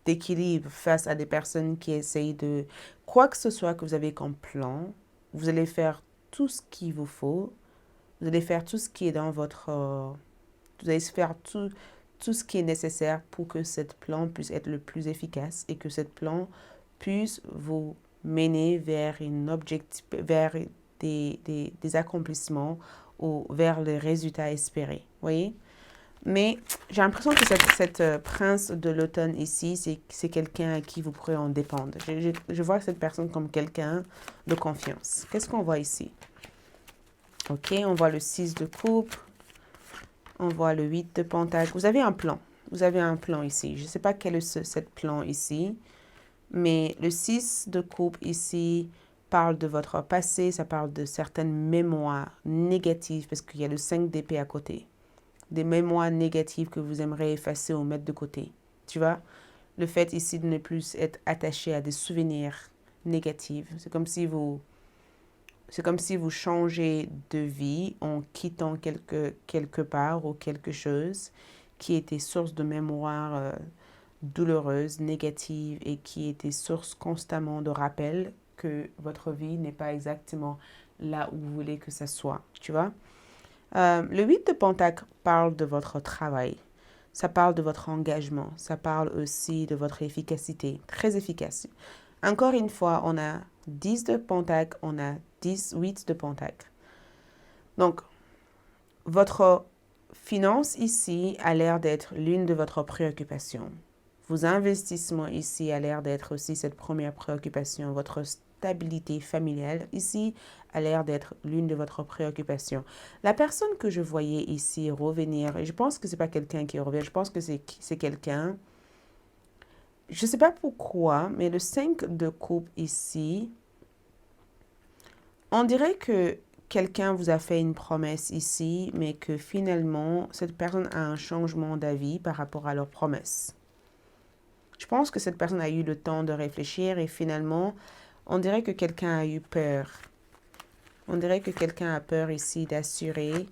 d'équilibre face à des personnes qui essayent de quoi que ce soit que vous avez comme plan. Vous allez faire tout ce qu'il vous faut. Vous allez faire tout ce qui est dans votre... vous allez faire tout ce qui est nécessaire pour que cette plan puisse être le plus efficace et que cette plan puisse vous mener vers vers des accomplissements ou vers les résultats espérés. Voyez? Mais j'ai l'impression que cette prince de l'automne ici, c'est quelqu'un à qui vous pourrez en dépendre. Je vois cette personne comme quelqu'un de confiance. Qu'est-ce qu'on voit ici? Ok, on voit le 6 de coupe. On voit le 8 de pentacle. Vous avez un plan. Vous avez un plan ici. Je ne sais pas quel est ce plan ici. Mais le 6 de coupe ici parle de votre passé. Ça parle de certaines mémoires négatives parce qu'il y a le 5 d'épée à côté. Des mémoires négatives que vous aimeriez effacer ou mettre de côté. Tu vois? Le fait ici de ne plus être attaché à des souvenirs négatifs. C'est comme si vous changez de vie en quittant quelque part ou quelque chose qui était source de mémoire douloureuse, négative et qui était source constamment de rappel que votre vie n'est pas exactement là où vous voulez que ça soit. Tu vois? Le 8 de pentacle parle de votre travail. Ça parle de votre engagement. Ça parle aussi de votre efficacité. Très efficace. Encore une fois, on a 10 de pentacle, on a 8 de pentacle. Donc, votre finance ici a l'air d'être l'une de votre préoccupations. Vos investissements ici a l'air d'être aussi cette première préoccupation. Votre stabilité familiale ici a l'air d'être l'une de votre préoccupations. La personne que je voyais ici revenir, et je pense que c'est pas quelqu'un qui revient, je pense que c'est quelqu'un, je sais pas pourquoi, mais le 5 de coupe ici, on dirait que quelqu'un vous a fait une promesse ici, mais que finalement, cette personne a un changement d'avis par rapport à leur promesse. Je pense que cette personne a eu le temps de réfléchir et finalement, on dirait que quelqu'un a eu peur. On dirait que quelqu'un a peur ici d'assurer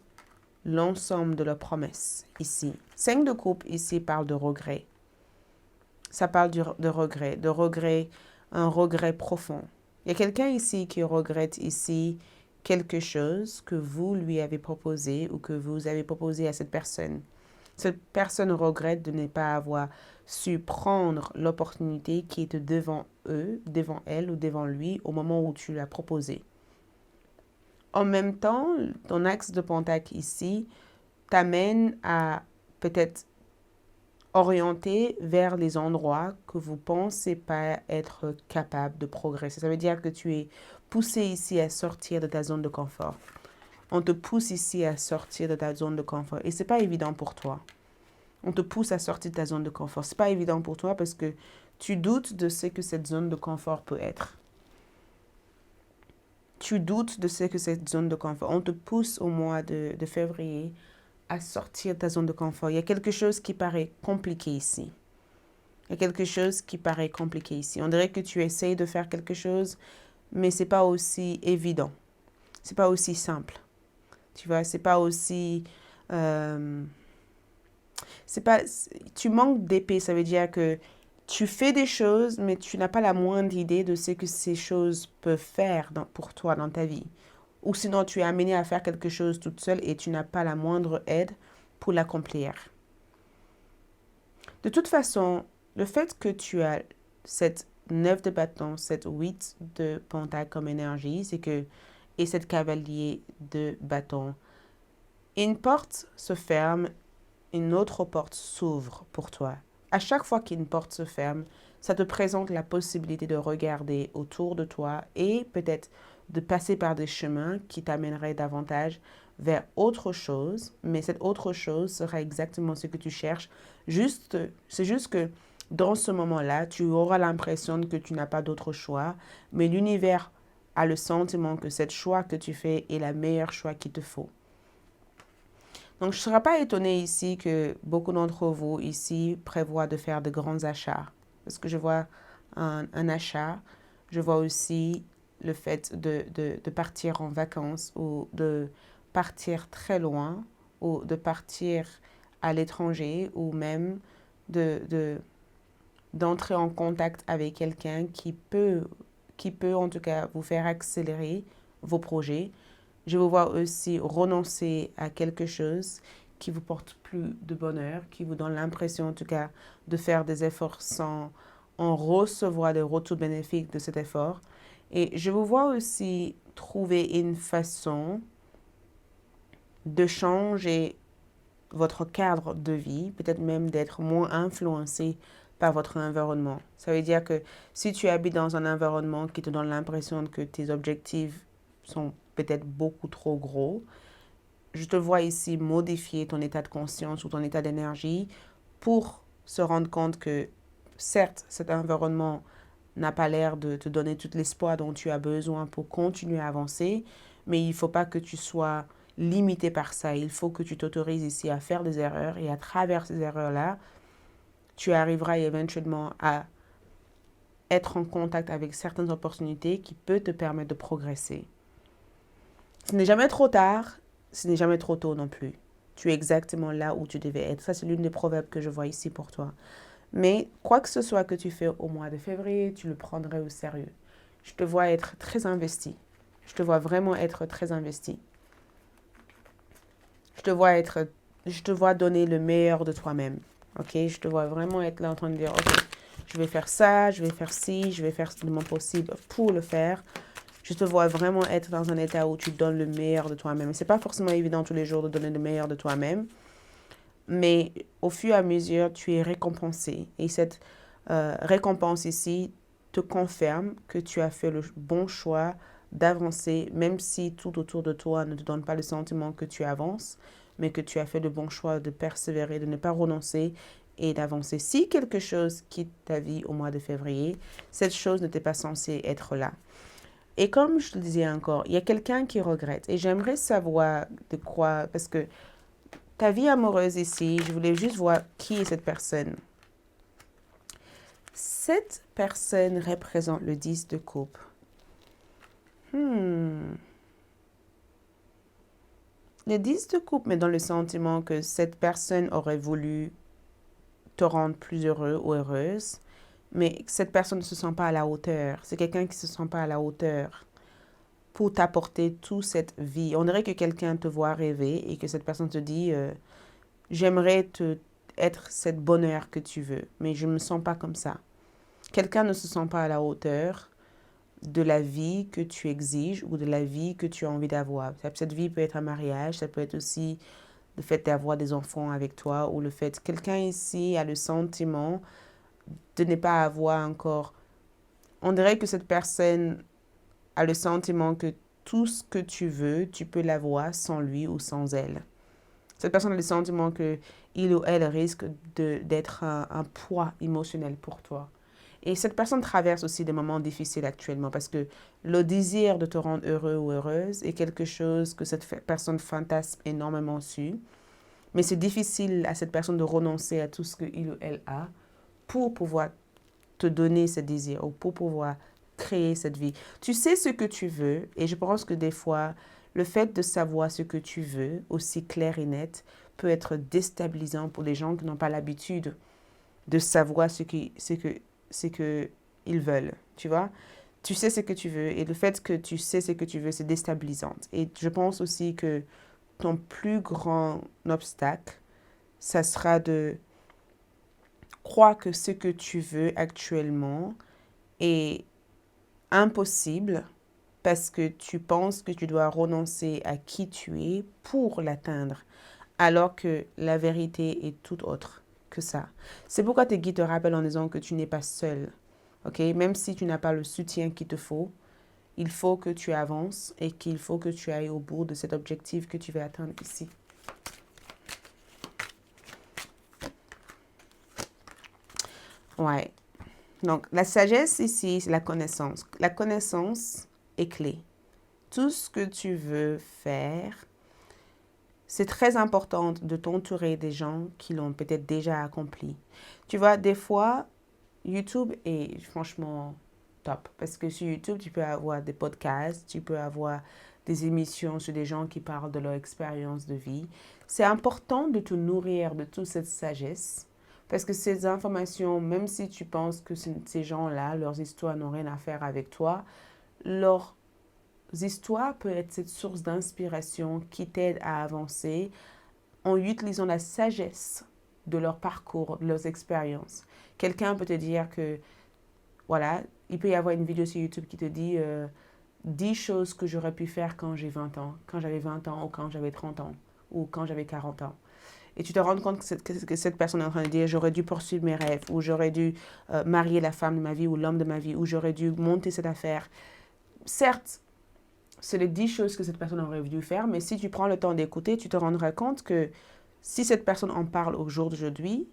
l'ensemble de leurs promesses ici. 5 de coupe ici parle de regret. Ça parle de regret, un regret profond. Il y a quelqu'un ici qui regrette ici quelque chose que vous lui avez proposé ou que vous avez proposé à cette personne. Cette personne regrette de ne pas avoir su prendre l'opportunité qui était devant eux, devant elle ou devant lui au moment où tu l'as proposé. En même temps, ton axe de pentacle ici t'amène à peut-être orienter vers les endroits que vous pensez pas être capable de progresser. Ça veut dire que tu es poussé ici à sortir de ta zone de confort. On te pousse ici à sortir de ta zone de confort et c'est pas évident pour toi. On te pousse à sortir de ta zone de confort. C'est pas évident pour toi parce que tu doutes de ce que cette zone de confort peut être. Tu doutes de ce que cette zone de confort. On te pousse au mois de février à sortir de ta zone de confort. Il y a quelque chose qui paraît compliqué ici. Il y a quelque chose qui paraît compliqué ici. On dirait que tu essayes de faire quelque chose, mais c'est pas aussi évident. C'est pas aussi simple. Tu vois, c'est pas aussi... c'est pas... Tu manques d'épée, ça veut dire que tu fais des choses, mais tu n'as pas la moindre idée de ce que ces choses peuvent faire pour toi dans ta vie. Ou sinon, tu es amené à faire quelque chose toute seule et tu n'as pas la moindre aide pour l'accomplir. De toute façon, le fait que tu as cette 9 de bâton, cette 8 de pentacle comme énergie, c'est que, et cette cavalier de bâton, une porte se ferme, une autre porte s'ouvre pour toi. À chaque fois qu'une porte se ferme, ça te présente la possibilité de regarder autour de toi et peut-être de passer par des chemins qui t'amèneraient davantage vers autre chose, mais cette autre chose sera exactement ce que tu cherches. C'est juste que dans ce moment-là, tu auras l'impression que tu n'as pas d'autre choix, mais l'univers a le sentiment que ce choix que tu fais est le meilleur choix qu'il te faut. Donc, je ne serais pas étonnée ici que beaucoup d'entre vous ici prévoient de faire de grands achats. Parce que je vois un achat, je vois aussi le fait de partir en vacances ou de partir très loin ou de partir à l'étranger ou même d'entrer en contact avec quelqu'un qui peut en tout cas vous faire accélérer vos projets. Je vous vois aussi renoncer à quelque chose qui vous porte plus de bonheur, qui vous donne l'impression en tout cas de faire des efforts sans en recevoir des retours bénéfiques de cet effort. Et je vous vois aussi trouver une façon de changer votre cadre de vie, peut-être même d'être moins influencé par votre environnement. Ça veut dire que si tu habites dans un environnement qui te donne l'impression que tes objectifs sont peut-être beaucoup trop gros, je te vois ici modifier ton état de conscience ou ton état d'énergie pour se rendre compte que certes, cet environnement n'a pas l'air de te donner tout l'espoir dont tu as besoin pour continuer à avancer, mais il ne faut pas que tu sois limité par ça. Il faut que tu t'autorises ici à faire des erreurs et à travers ces erreurs-là, tu arriveras éventuellement à être en contact avec certaines opportunités qui peuvent te permettre de progresser. Ce n'est jamais trop tard, ce n'est jamais trop tôt non plus. Tu es exactement là où tu devais être. Ça, c'est l'une des proverbes que je vois ici pour toi. Mais quoi que ce soit que tu fais au mois de février, tu le prendrais au sérieux. Je te vois être très investi. Je te vois vraiment être très investi. Je te vois donner le meilleur de toi-même. Ok? Je te vois vraiment être là en train de dire, ok, je vais faire ça, je vais faire ci, je vais faire le moins possible pour le faire. Je te vois vraiment être dans un état où tu donnes le meilleur de toi-même. Ce n'est pas forcément évident tous les jours de donner le meilleur de toi-même, mais au fur et à mesure, tu es récompensé. Et cette récompense ici te confirme que tu as fait le bon choix d'avancer, même si tout autour de toi ne te donne pas le sentiment que tu avances, mais que tu as fait le bon choix de persévérer, de ne pas renoncer et d'avancer. Si quelque chose quitte ta vie au mois de février, cette chose n'était pas censée être là. Et comme je te le disais encore, il y a quelqu'un qui regrette. Et j'aimerais savoir de quoi, parce que ta vie amoureuse ici, je voulais juste voir qui est cette personne. Cette personne représente le 10 de coupe. Le 10 de coupe me donne le sentiment que cette personne aurait voulu te rendre plus heureux ou heureuse, mais cette personne ne se sent pas à la hauteur. C'est quelqu'un qui ne se sent pas à la hauteur pour t'apporter toute cette vie. On dirait que quelqu'un te voit rêver et que cette personne te dit j'aimerais être cette bonheur que tu veux, mais je ne me sens pas comme ça. Quelqu'un ne se sent pas à la hauteur de la vie que tu exiges ou de la vie que tu as envie d'avoir. Cette vie peut être un mariage, ça peut être aussi le fait d'avoir des enfants avec toi ou le fait que quelqu'un ici a le sentiment de ne pas avoir encore... On dirait que cette personne a le sentiment que tout ce que tu veux, tu peux l'avoir sans lui ou sans elle. Cette personne a le sentiment qu'il ou elle risque d'être un poids émotionnel pour toi. Et cette personne traverse aussi des moments difficiles actuellement parce que le désir de te rendre heureux ou heureuse est quelque chose que cette personne fantasme énormément sur. Mais c'est difficile à cette personne de renoncer à tout ce qu'il ou elle a pour pouvoir te donner ce désir ou pour pouvoir créer cette vie. Tu sais ce que tu veux et je pense que des fois, le fait de savoir ce que tu veux, aussi clair et net, peut être déstabilisant pour les gens qui n'ont pas l'habitude de savoir ce que ils veulent, tu vois. Tu sais ce que tu veux et le fait que tu sais ce que tu veux, c'est déstabilisant. Et je pense aussi que ton plus grand obstacle, ça sera de croire que ce que tu veux actuellement est impossible parce que tu penses que tu dois renoncer à qui tu es pour l'atteindre, alors que la vérité est tout autre que ça. C'est pourquoi tes guides te rappellent en disant que tu n'es pas seul. Ok, même si tu n'as pas le soutien qu'il te faut, il faut que tu avances et qu'il faut que tu ailles au bout de cet objectif que tu veux atteindre ici. Ouais. Donc, la sagesse ici, c'est la connaissance. La connaissance est clé. Tout ce que tu veux faire, c'est très important de t'entourer des gens qui l'ont peut-être déjà accompli. Tu vois, des fois, YouTube est franchement top. Parce que sur YouTube, tu peux avoir des podcasts, tu peux avoir des émissions sur des gens qui parlent de leur expérience de vie. C'est important de te nourrir de toute cette sagesse. Parce que ces informations, même si tu penses que ces gens-là, leurs histoires n'ont rien à faire avec toi, leurs histoires peuvent être cette source d'inspiration qui t'aide à avancer en utilisant la sagesse de leur parcours, de leurs expériences. Quelqu'un peut te dire que, voilà, il peut y avoir une vidéo sur YouTube qui te dit 10 choses que j'aurais pu faire quand j'ai 20 ans, quand j'avais 20 ans ou quand j'avais 30 ans ou quand j'avais 40 ans. Et tu te rends compte que cette personne est en train de dire j'aurais dû poursuivre mes rêves ou j'aurais dû marier la femme de ma vie ou l'homme de ma vie ou j'aurais dû monter cette affaire. Certes, c'est les 10 choses que cette personne aurait dû faire, mais si tu prends le temps d'écouter, tu te rendras compte que si cette personne en parle au jour d'aujourd'hui,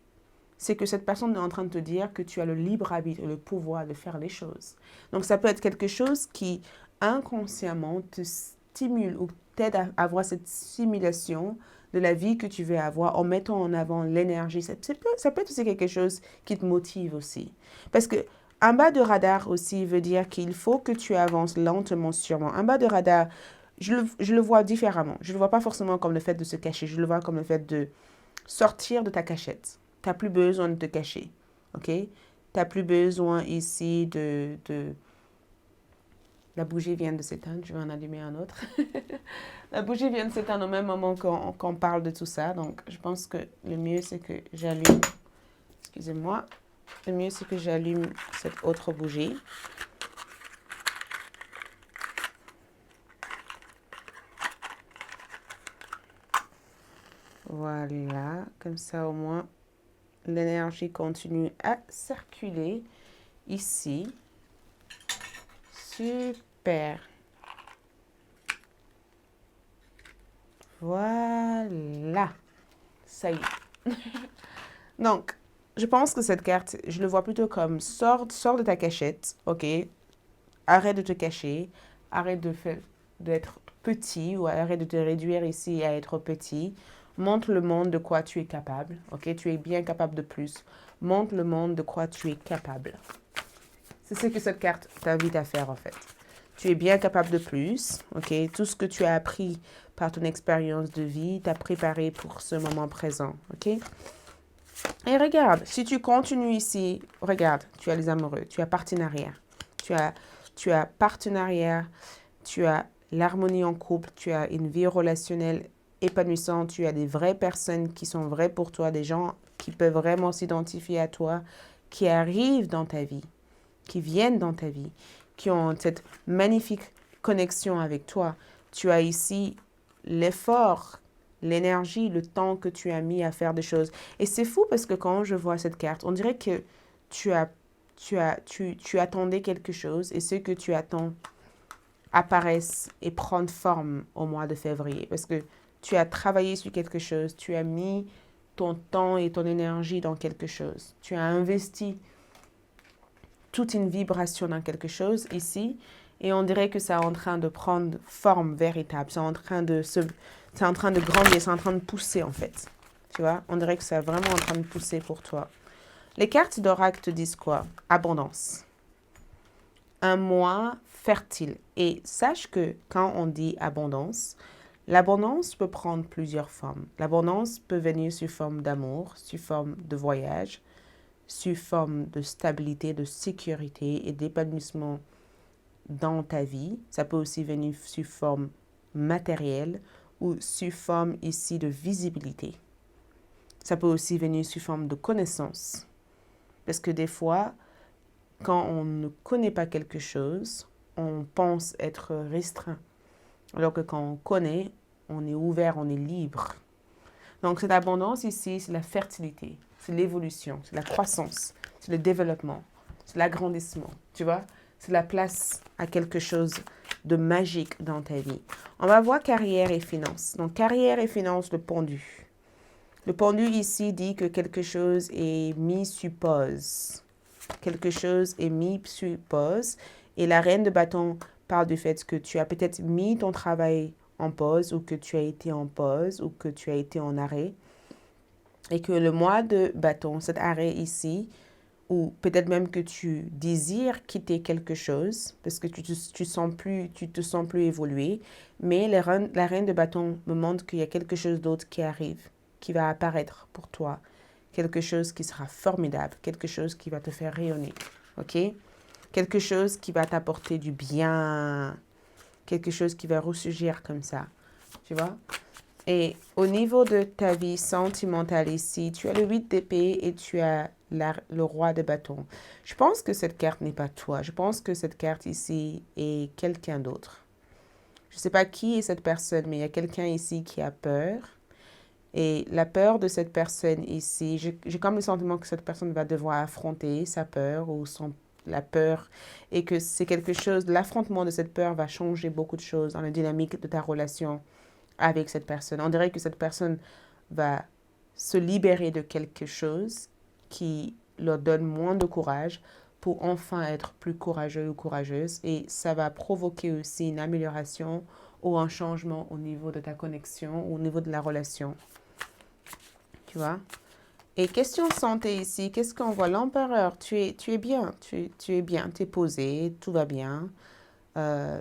c'est que cette personne est en train de te dire que tu as le libre arbitre et le pouvoir de faire les choses. Donc ça peut être quelque chose qui inconsciemment te stimule ou t'aide à avoir cette simulation de la vie que tu veux avoir en mettant en avant l'énergie. Ça peut être aussi quelque chose qui te motive aussi. Parce que un bas de radar aussi veut dire qu'il faut que tu avances lentement, sûrement. Un bas de radar, je le vois différemment. Je ne le vois pas forcément comme le fait de se cacher. Je le vois comme le fait de sortir de ta cachette. Tu n'as plus besoin de te cacher. OK? Tu n'as plus besoin ici de... La bougie vient de s'éteindre. Je vais en allumer un autre. La bougie vient de s'éteindre au même moment qu'on parle de tout ça. Donc, je pense que le mieux, c'est que j'allume... Excusez-moi. Le mieux, c'est que j'allume cette autre bougie. Voilà, comme ça au moins, l'énergie continue à circuler ici. Super. Voilà. Ça y est. Donc, je pense que cette carte, je le vois plutôt comme sors de ta cachette, ok? Arrête de te cacher, arrête d'être petit ou arrête de te réduire ici à être petit. Montre le monde de quoi tu es capable, ok? Tu es bien capable de plus. Montre le monde de quoi tu es capable. C'est ce que cette carte t'invite à faire en fait. Tu es bien capable de plus, ok? Tout ce que tu as appris par ton expérience de vie t'a préparé pour ce moment présent, ok? Et regarde, si tu continues ici, regarde, tu as les amoureux, tu as partenariat, tu as partenariat, tu as l'harmonie en couple, tu as une vie relationnelle épanouissante, tu as des vraies personnes qui sont vraies pour toi, des gens qui peuvent vraiment s'identifier à toi, qui arrivent dans ta vie, qui viennent dans ta vie, qui ont cette magnifique connexion avec toi. Tu as ici l'effort, l'énergie, le temps que tu as mis à faire des choses. Et c'est fou parce que quand je vois cette carte, on dirait que tu attendais quelque chose et ce que tu attends apparaissent et prennent forme au mois de février. Parce que tu as travaillé sur quelque chose, tu as mis ton temps et ton énergie dans quelque chose. Tu as investi toute une vibration dans quelque chose ici et on dirait que c'est en train de prendre forme véritable. C'est en train de grandir, c'est en train de pousser en fait. Tu vois, on dirait que c'est vraiment en train de pousser pour toi. Les cartes d'oracle te disent quoi? Abondance. Un mois fertile. Et sache que quand on dit abondance, l'abondance peut prendre plusieurs formes. L'abondance peut venir sous forme d'amour, sous forme de voyage, sous forme de stabilité, de sécurité et d'épanouissement dans ta vie. Ça peut aussi venir sous forme matérielle ou sous forme ici de visibilité. Ça peut aussi venir sous forme de connaissance. Parce que des fois, quand on ne connaît pas quelque chose, on pense être restreint. Alors que quand on connaît, on est ouvert, on est libre. Donc cette abondance ici, c'est la fertilité, c'est l'évolution, c'est la croissance, c'est le développement, c'est l'agrandissement, tu vois? C'est la place à quelque chose de magique dans ta vie. On va voir carrière et finances. Donc carrière et finances, le pendu. Le pendu ici dit que quelque chose est mis sur pause. Quelque chose est mis sur pause. Et la reine de bâton parle du fait que tu as peut-être mis ton travail en pause ou que tu as été en pause ou que tu as été en arrêt. Et que le mois de bâton, cet arrêt ici, ou peut-être même que tu désires quitter quelque chose parce que tu te sens plus évolué, mais la reine de bâton me montre qu'il y a quelque chose d'autre qui arrive, qui va apparaître pour toi, quelque chose qui sera formidable, quelque chose qui va te faire rayonner, ok? Quelque chose qui va t'apporter du bien, quelque chose qui va ressurgir comme ça, tu vois? Et au niveau de ta vie sentimentale ici, tu as le 8 d'épée et tu as le roi de bâton. Je pense que cette carte n'est pas toi. Je pense que cette carte ici est quelqu'un d'autre. Je ne sais pas qui est cette personne, mais il y a quelqu'un ici qui a peur. Et la peur de cette personne ici, j'ai comme le sentiment que cette personne va devoir affronter sa peur ou la peur et que c'est quelque chose, l'affrontement de cette peur va changer beaucoup de choses dans la dynamique de ta relation avec cette personne. On dirait que cette personne va se libérer de quelque chose qui leur donne moins de courage pour enfin être plus courageux ou courageuse. Et ça va provoquer aussi une amélioration ou un changement au niveau de ta connexion ou au niveau de la relation. Tu vois? Et question santé ici, qu'est-ce qu'on voit? L'empereur, tu es bien, tu es bien, tu es posé, tout va bien.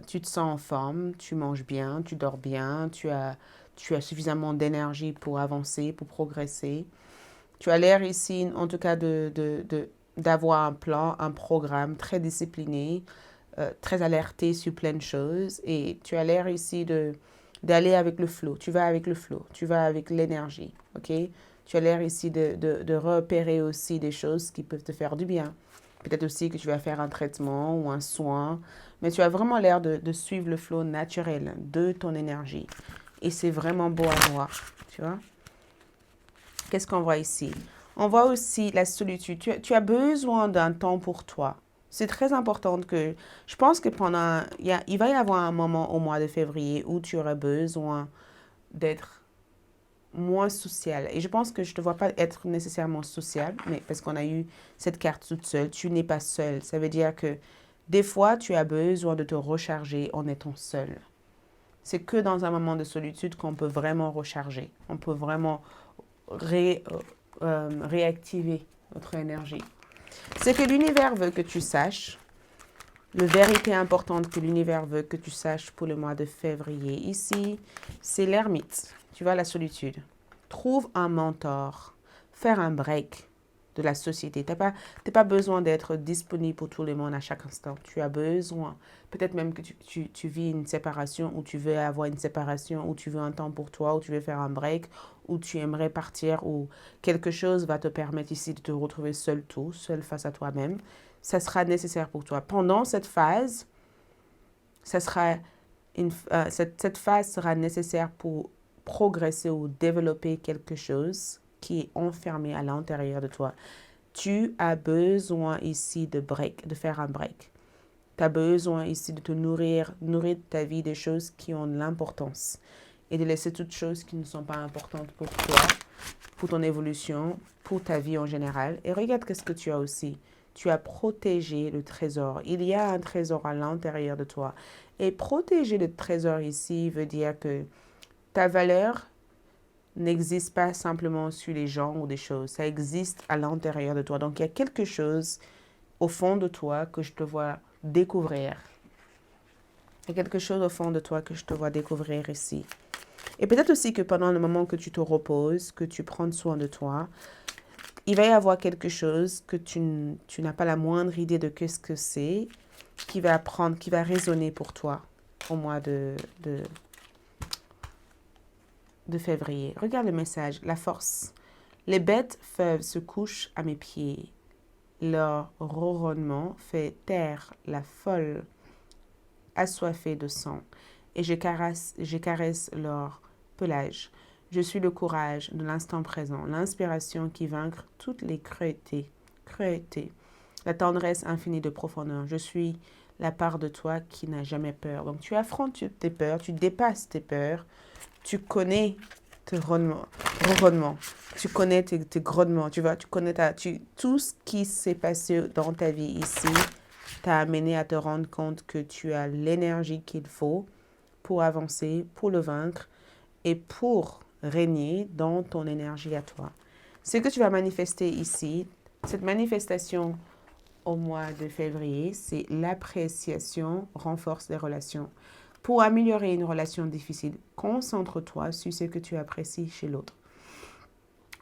Tu te sens en forme, tu manges bien, tu dors bien, tu as suffisamment d'énergie pour avancer, pour progresser. Tu as l'air ici, en tout cas, d'avoir un plan, un programme très discipliné, très alerté sur plein de choses. Et tu as l'air ici d'aller avec le flow. Tu vas avec le flow, tu vas avec l'énergie, ok? Tu as l'air ici de repérer aussi des choses qui peuvent te faire du bien. Peut-être aussi que tu vas faire un traitement ou un soin, mais tu as vraiment l'air de suivre le flow naturel de ton énergie. Et c'est vraiment beau à voir, tu vois. Qu'est-ce qu'on voit ici? On voit aussi la solitude. Tu as besoin d'un temps pour toi. C'est très important que, je pense que il va y avoir un moment au mois de février où tu auras besoin d'être moins social. Et je pense que je ne te vois pas être nécessairement social, mais parce qu'on a eu cette carte toute seule, tu n'es pas seule. Ça veut dire que des fois, tu as besoin de te recharger en étant seul. C'est que dans un moment de solitude qu'on peut vraiment recharger. On peut vraiment réactiver notre énergie. C'est que l'univers veut que tu saches, la vérité importante que l'univers veut que tu saches pour le mois de février. Ici, c'est l'ermite. Tu vois, la solitude. Trouve un mentor. Faire un break de la société. Tu n'as pas besoin d'être disponible pour tout le monde à chaque instant. Tu as besoin, peut-être même que tu vis une séparation ou tu veux avoir une séparation ou tu veux un temps pour toi ou tu veux faire un break ou tu aimerais partir ou quelque chose va te permettre ici de te retrouver seul face à toi-même. Ça sera nécessaire pour toi. Pendant cette phase, cette phase sera nécessaire pour progresser ou développer quelque chose qui est enfermé à l'intérieur de toi. Tu as besoin ici de faire un break. Tu as besoin ici de te nourrir ta vie des choses qui ont de l'importance et de laisser toutes choses qui ne sont pas importantes pour toi, pour ton évolution, pour ta vie en général. Et regarde qu'est-ce que tu as aussi. Tu as protégé le trésor. Il y a un trésor à l'intérieur de toi. Et protéger le trésor ici veut dire que ta valeur n'existe pas simplement sur les gens ou des choses. Ça existe à l'intérieur de toi. Donc, il y a quelque chose au fond de toi que je te vois découvrir. Il y a quelque chose au fond de toi que je te vois découvrir ici. Et peut-être aussi que pendant le moment que tu te reposes, que tu prends soin de toi, il va y avoir quelque chose que tu n'as pas la moindre idée de ce que c'est, qui va résonner pour toi au mois de février. Regarde le message, la force. Les bêtes feuves se couchent à mes pieds. Leur ronronnement fait taire la folle assoiffée de sang, et je caresse leur pelage. Je suis le courage de l'instant présent, l'inspiration qui vaincre toutes les cruautés, la tendresse infinie de profondeur. Je suis la part de toi qui n'a jamais peur. Donc tu affrontes tes peurs, tu dépasses tes peurs, tu connais tes ronronnements, tu connais tes grognements, tu vois, tu connais tout ce qui s'est passé dans ta vie ici t'a amené à te rendre compte que tu as l'énergie qu'il faut pour avancer, pour le vaincre et pour régner dans ton énergie à toi. Ce que tu vas manifester ici, cette manifestation au mois de février, c'est l'appréciation renforce les relations. Pour améliorer une relation difficile, concentre-toi sur ce que tu apprécies chez l'autre.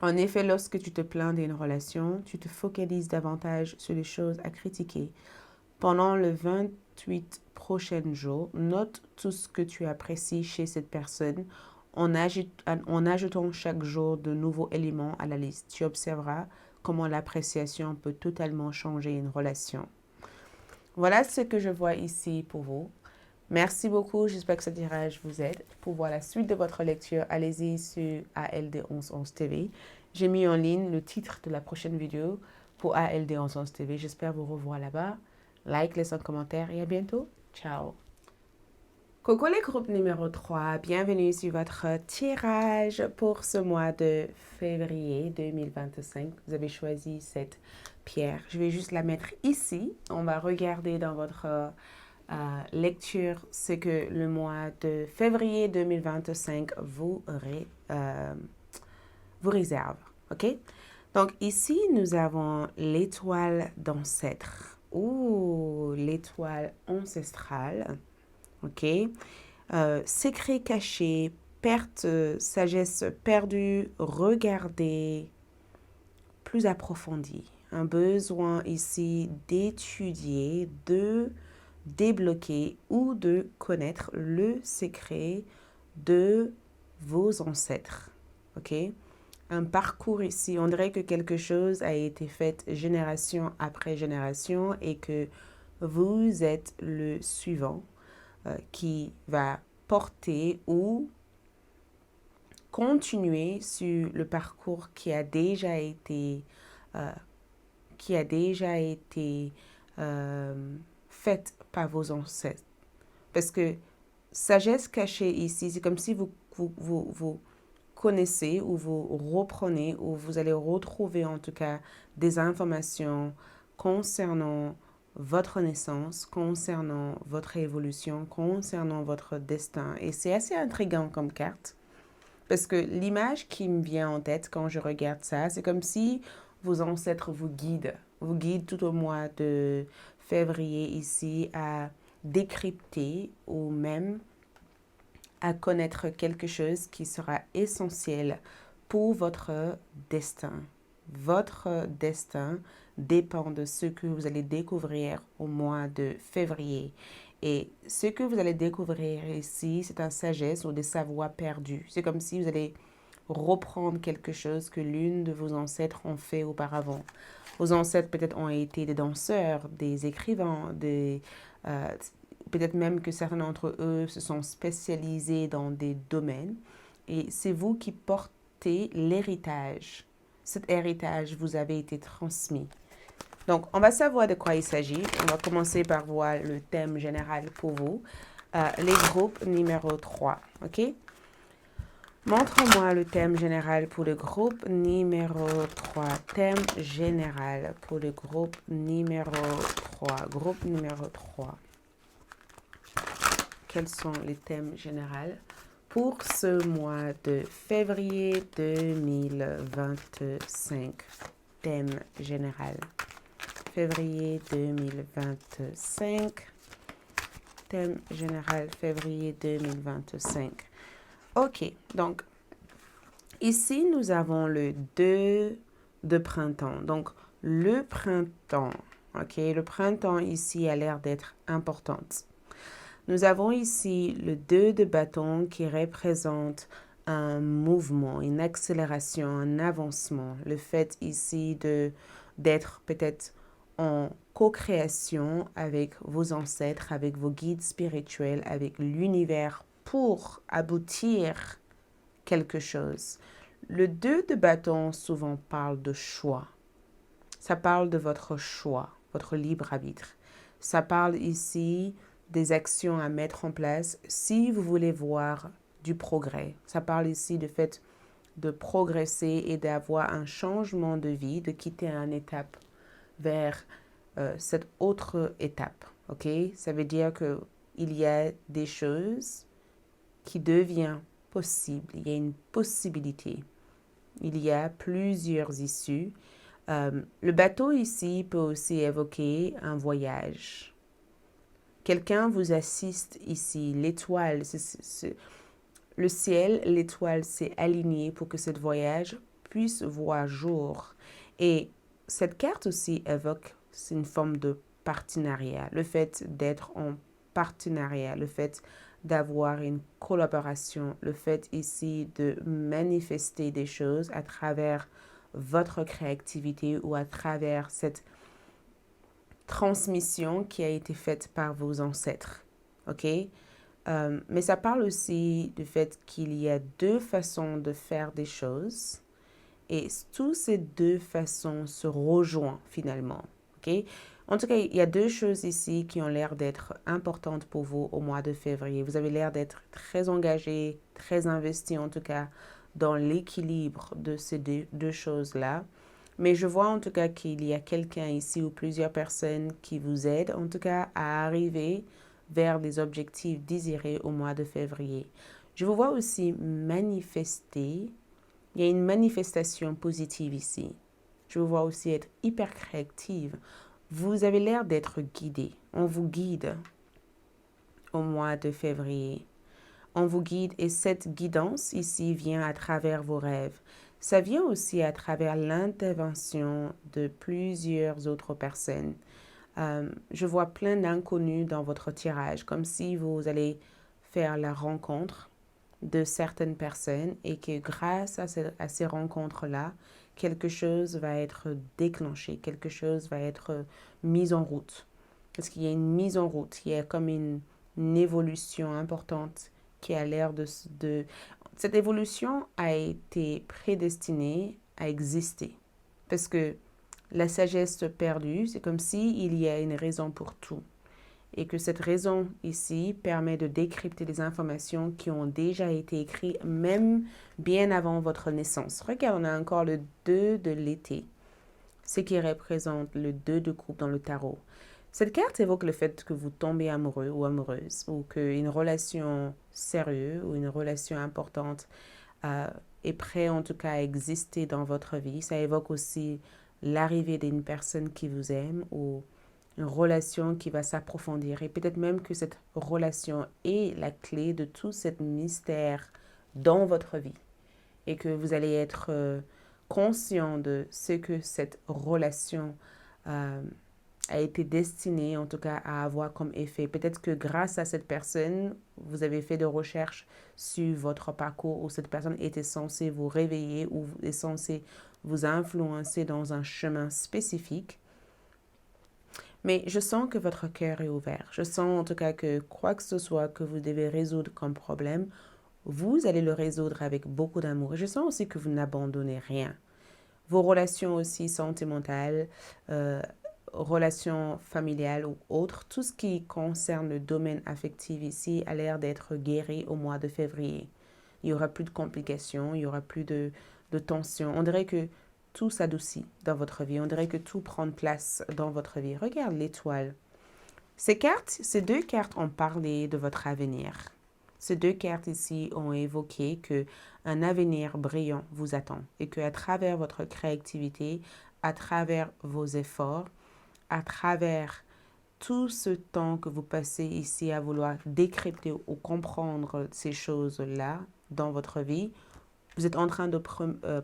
En effet, lorsque tu te plains d'une relation, tu te focalises davantage sur les choses à critiquer. Pendant les 28 prochains jours, note tout ce que tu apprécies chez cette personne en ajoutant chaque jour de nouveaux éléments à la liste. Tu observeras comment l'appréciation peut totalement changer une relation. Voilà ce que je vois ici pour vous. Merci beaucoup, j'espère que ce tirage vous aide. Pour voir la suite de votre lecture, allez-y sur ALD1111 TV. J'ai mis en ligne le titre de la prochaine vidéo pour ALD1111 TV. J'espère vous revoir là-bas. Like, laisse un commentaire et à bientôt. Ciao. Coucou les groupes numéro 3, bienvenue sur votre tirage pour ce mois de février 2025. Vous avez choisi cette pierre. Je vais juste la mettre ici. On va regarder dans votre lecture ce que le mois de février 2025 vous réserve. OK? Donc ici, nous avons l'étoile d'ancêtre ou l'étoile ancestrale. OK? Secret caché, perte, sagesse perdue, regarder plus approfondi. Un besoin ici d'étudier, de débloquer ou de connaître le secret de vos ancêtres. OK? Un parcours ici, on dirait que quelque chose a été fait génération après génération et que vous êtes le suivant qui va porter ou continuer sur le parcours qui a déjà été fait par vos ancêtres. Parce que sagesse cachée ici, c'est comme si vous connaissez ou vous reprenez ou vous allez retrouver en tout cas des informations concernant votre naissance, concernant votre évolution, concernant votre destin. Et c'est assez intriguant comme carte. Parce que l'image qui me vient en tête quand je regarde ça, c'est comme si vos ancêtres vous guident tout au mois de février ici à décrypter ou même à connaître quelque chose qui sera essentiel pour votre destin. Votre destin dépend de ce que vous allez découvrir au mois de février. Et ce que vous allez découvrir ici, c'est un sagesse ou des savoirs perdus. C'est comme si vous allez reprendre quelque chose que l'une de vos ancêtres ont fait auparavant. Vos ancêtres peut-être ont été des danseurs, des écrivains, peut-être même que certains d'entre eux se sont spécialisés dans des domaines. Et c'est vous qui portez l'héritage. Cet héritage vous avait été transmis. Donc, on va savoir de quoi il s'agit. On va commencer par voir le thème général pour vous. Les groupes numéro 3. OK? Montre-moi le thème général pour le groupe numéro 3. Thème général pour le groupe numéro 3. Groupe numéro 3. Quels sont les thèmes généraux pour ce mois de février 2025. Thème général. Février 2025. Thème général février 2025. OK, donc ici nous avons le 2 de printemps. Donc le printemps, OK, le printemps ici a l'air d'être importante. Nous avons ici le 2 de bâton qui représente un mouvement, une accélération, un avancement. Le fait ici d'être peut-être en co-création avec vos ancêtres, avec vos guides spirituels, avec l'univers pour aboutir quelque chose. Le 2 de bâton souvent parle de choix. Ça parle de votre choix, votre libre arbitre. Ça parle ici des actions à mettre en place si vous voulez voir du progrès. Ça parle ici du fait de progresser et d'avoir un changement de vie, de quitter une étape vers cette autre étape. OK? Ça veut dire qu'il y a des choses qui deviennent possibles. Il y a une possibilité. Il y a plusieurs issues. Le bateau ici peut aussi évoquer un voyage. Quelqu'un vous assiste ici. L'étoile, le ciel, l'étoile s'est alignée pour que ce voyage puisse voir jour. Et cette carte aussi évoque une forme de partenariat. Le fait d'être en partenariat, le fait d'avoir une collaboration, le fait ici de manifester des choses à travers votre créativité ou à travers cette transmission qui a été faite par vos ancêtres. OK? Mais ça parle aussi du fait qu'il y a deux façons de faire des choses et toutes ces deux façons se rejoignent finalement. OK? En tout cas, il y a deux choses ici qui ont l'air d'être importantes pour vous au mois de février. Vous avez l'air d'être très engagé, très investi en tout cas dans l'équilibre de ces deux choses-là. Mais je vois en tout cas qu'il y a quelqu'un ici ou plusieurs personnes qui vous aident en tout cas à arriver vers les objectifs désirés au mois de février. Je vous vois aussi manifester. Il y a une manifestation positive ici. Je vous vois aussi être hyper créative. Vous avez l'air d'être guidé. On vous guide au mois de février. On vous guide et cette guidance ici vient à travers vos rêves. Ça vient aussi à travers l'intervention de plusieurs autres personnes. Je vois plein d'inconnus dans votre tirage, comme si vous allez faire la rencontre de certaines personnes et que grâce à ces rencontres-là, quelque chose va être déclenché, quelque chose va être mis en route. Parce qu'il y a une mise en route, il y a comme une évolution importante qui a l'air de... Cette évolution a été prédestinée à exister. Parce que la sagesse perdue, c'est comme s'il y a une raison pour tout. Et que cette raison ici permet de décrypter les informations qui ont déjà été écrites même bien avant votre naissance. Regarde, on a encore le 2 de l'été, ce qui représente le 2 de coupe dans le tarot. Cette carte évoque le fait que vous tombez amoureux ou amoureuse ou qu'une relation sérieuse ou une relation importante est prête en tout cas à exister dans votre vie. Ça évoque aussi l'arrivée d'une personne qui vous aime ou une relation qui va s'approfondir et peut-être même que cette relation est la clé de tout ce mystère dans votre vie et que vous allez être conscient de ce que cette relation a été destinée en tout cas à avoir comme effet. Peut-être que grâce à cette personne, vous avez fait des recherches sur votre parcours où cette personne était censée vous réveiller ou est censée vous influencer dans un chemin spécifique. Mais je sens que votre cœur est ouvert. Je sens en tout cas que quoi que ce soit que vous devez résoudre comme problème, vous allez le résoudre avec beaucoup d'amour. Et je sens aussi que vous n'abandonnez rien. Vos relations aussi sentimentales, relations familiales ou autres, tout ce qui concerne le domaine affectif ici a l'air d'être guéri au mois de février. Il n'y aura plus de complications, il n'y aura plus de tensions. On dirait que tout s'adoucit dans votre vie. On dirait que tout prend place dans votre vie. Regarde l'étoile. Ces deux cartes ont parlé de votre avenir. Ces deux cartes ici ont évoqué qu'un avenir brillant vous attend et qu'à travers votre créativité, à travers vos efforts, à travers tout ce temps que vous passez ici à vouloir décrypter ou comprendre ces choses-là dans votre vie, vous êtes en train de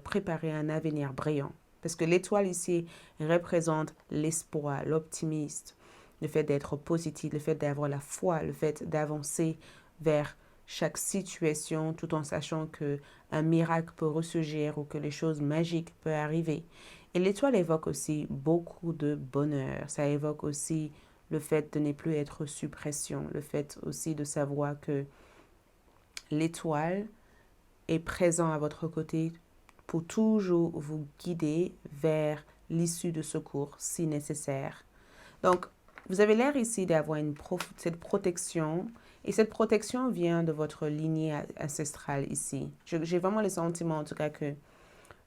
préparer un avenir brillant. Parce que l'étoile ici représente l'espoir, l'optimisme, le fait d'être positif, le fait d'avoir la foi, le fait d'avancer vers chaque situation tout en sachant que un miracle peut ressurgir ou que les choses magiques peuvent arriver. Et l'étoile évoque aussi beaucoup de bonheur. Ça évoque aussi le fait de ne plus être sous pression, le fait aussi de savoir que l'étoile est présent à votre côté pour toujours vous guider vers l'issue de secours si nécessaire. Donc, vous avez l'air ici d'avoir cette protection et cette protection vient de votre lignée ancestrale ici. J'ai vraiment le sentiment en tout cas que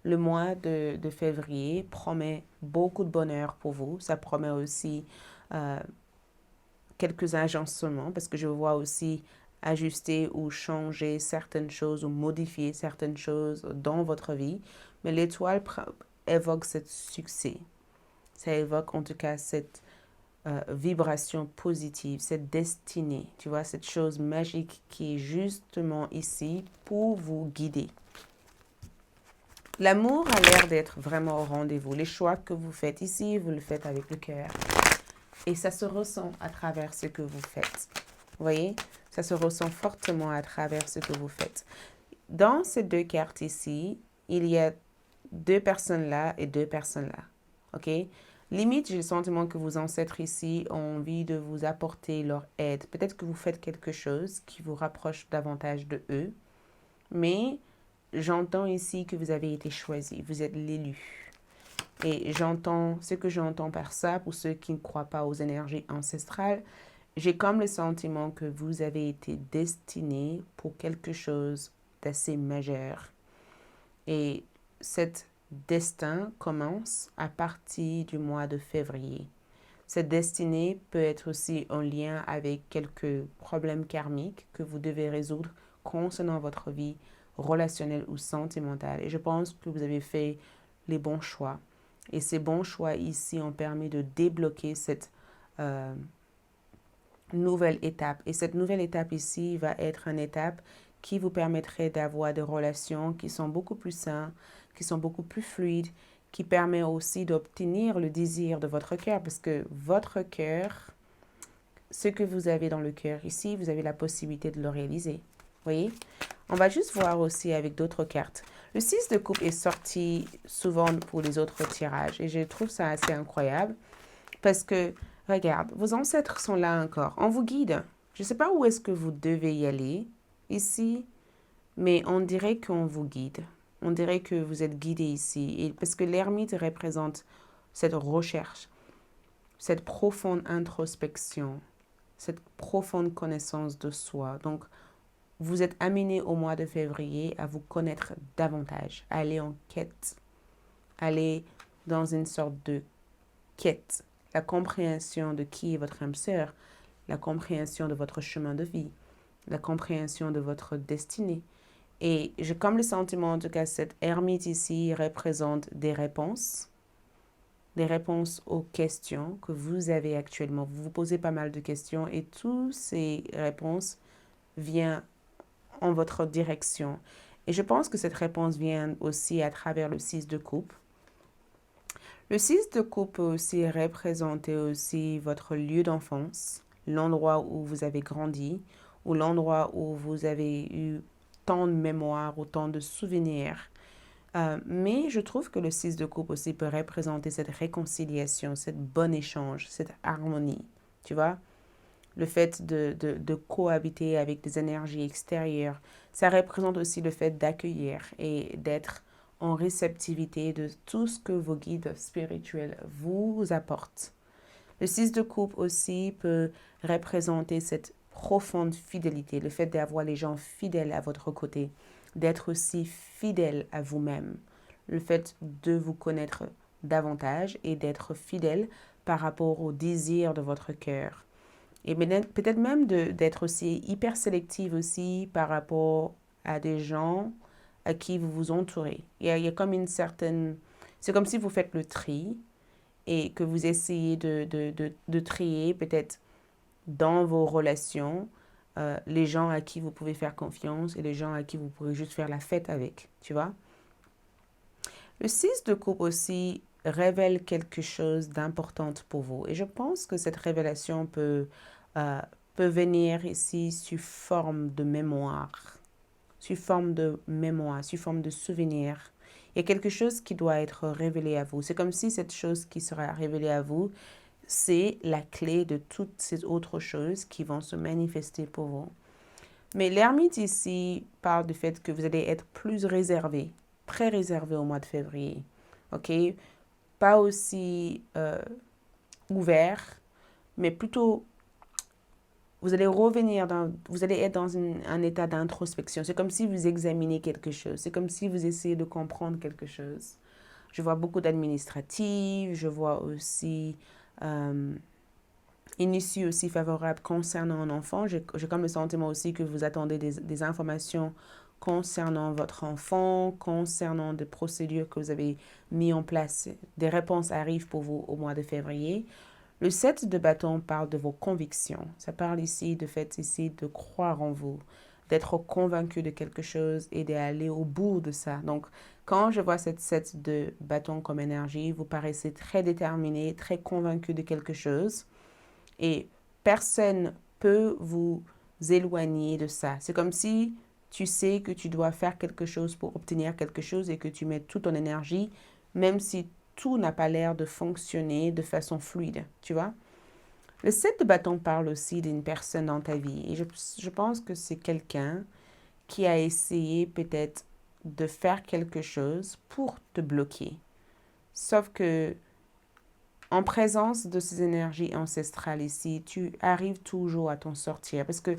le mois de février promet beaucoup de bonheur pour vous. Ça promet aussi quelques agencements parce que je vois aussi ajuster ou changer certaines choses ou modifier certaines choses dans votre vie. Mais l'étoile évoque ce succès. Ça évoque en tout cas cette vibration positive, cette destinée, tu vois, cette chose magique qui est justement ici pour vous guider. L'amour a l'air d'être vraiment au rendez-vous. Les choix que vous faites ici, vous le faites avec le cœur. Et ça se ressent à travers ce que vous faites. Vous voyez, ça se ressent fortement à travers ce que vous faites. Dans ces deux cartes ici, il y a deux personnes là et deux personnes là. OK? Limite, j'ai le sentiment que vos ancêtres ici ont envie de vous apporter leur aide. Peut-être que vous faites quelque chose qui vous rapproche davantage de eux. Mais j'entends ici que vous avez été choisi. Vous êtes l'élu. Et ce que j'entends par ça, pour ceux qui ne croient pas aux énergies ancestrales, j'ai comme le sentiment que vous avez été destiné pour quelque chose d'assez majeur. Et cet destin commence à partir du mois de février. Cette destinée peut être aussi en lien avec quelques problèmes karmiques que vous devez résoudre concernant votre vie relationnelle ou sentimentale. Et je pense que vous avez fait les bons choix. Et ces bons choix ici ont permis de débloquer cette nouvelle étape. Et cette nouvelle étape ici va être une étape qui vous permettrait d'avoir des relations qui sont beaucoup plus saines, qui sont beaucoup plus fluides, qui permet aussi d'obtenir le désir de votre cœur. Parce que votre cœur, ce que vous avez dans le cœur ici, vous avez la possibilité de le réaliser. Vous voyez? On va juste voir aussi avec d'autres cartes. Le 6 de coupe est sorti souvent pour les autres tirages. Et je trouve ça assez incroyable. Parce que, regarde, vos ancêtres sont là encore. On vous guide. Je ne sais pas où est-ce que vous devez y aller ici. Mais on dirait qu'on vous guide. On dirait que vous êtes guidé ici. Et parce que l'ermite représente cette recherche, cette profonde introspection, cette profonde connaissance de soi. Donc, vous êtes amené au mois de février à vous connaître davantage, à aller en quête, aller dans une sorte de quête, la compréhension de qui est votre âme sœur, la compréhension de votre chemin de vie, la compréhension de votre destinée. Et j'ai comme le sentiment, en tout cas, cette ermite ici représente des réponses aux questions que vous avez actuellement. Vous vous posez pas mal de questions et toutes ces réponses viennent en votre direction. Et je pense que cette réponse vient aussi à travers le 6 de coupe. Le 6 de coupe peut aussi représenter aussi votre lieu d'enfance, l'endroit où vous avez grandi, ou l'endroit où vous avez eu tant de mémoires ou tant de souvenirs. Mais je trouve que le 6 de coupe aussi peut représenter cette réconciliation, cette bon échange, cette harmonie, tu vois? Le fait de cohabiter avec des énergies extérieures, ça représente aussi le fait d'accueillir et d'être en réceptivité de tout ce que vos guides spirituels vous apportent. Le 6 de coupe aussi peut représenter cette profonde fidélité, le fait d'avoir les gens fidèles à votre côté, d'être aussi fidèle à vous-même, le fait de vous connaître davantage et d'être fidèle par rapport au désir de votre cœur. Et peut-être même d'être aussi hyper sélective aussi par rapport à des gens à qui vous vous entourez. Il y a comme une certaine... C'est comme si vous faites le tri et que vous essayez de trier peut-être dans vos relations les gens à qui vous pouvez faire confiance et les gens à qui vous pouvez juste faire la fête avec, tu vois. Le 6 de coupe aussi révèle quelque chose d'important pour vous. Et je pense que cette révélation euh, peut venir ici sous forme de mémoire, sous forme de mémoire, sous forme de souvenir. Il y a quelque chose qui doit être révélé à vous. C'est comme si cette chose qui sera révélée à vous, c'est la clé de toutes ces autres choses qui vont se manifester pour vous. Mais l'ermite ici parle du fait que vous allez être plus réservé, très réservé au mois de février. OK? Pas aussi ouvert, mais plutôt vous allez revenir vous allez être dans un état d'introspection. C'est comme si vous examinez quelque chose. C'est comme si vous essayez de comprendre quelque chose. Je vois beaucoup d'administratifs. Je vois aussi une issue aussi favorable concernant un enfant. J'ai comme le sentiment aussi que vous attendez des informations concernant votre enfant, concernant des procédures que vous avez mis en place. Des réponses arrivent pour vous au mois de février. Le 7 de bâton parle de vos convictions. Ça parle ici de fait ici de croire en vous, d'être convaincu de quelque chose et d'aller au bout de ça. Donc, quand je vois cette 7 de bâton comme énergie, vous paraissez très déterminé, très convaincu de quelque chose et personne peut vous éloigner de ça. C'est comme si tu sais que tu dois faire quelque chose pour obtenir quelque chose et que tu mets toute ton énergie, même si tout n'a pas l'air de fonctionner de façon fluide, tu vois. Le 7 de bâton parle aussi d'une personne dans ta vie. Et je pense que c'est quelqu'un qui a essayé peut-être de faire quelque chose pour te bloquer. Sauf que en présence de ces énergies ancestrales ici, tu arrives toujours à t'en sortir. Parce que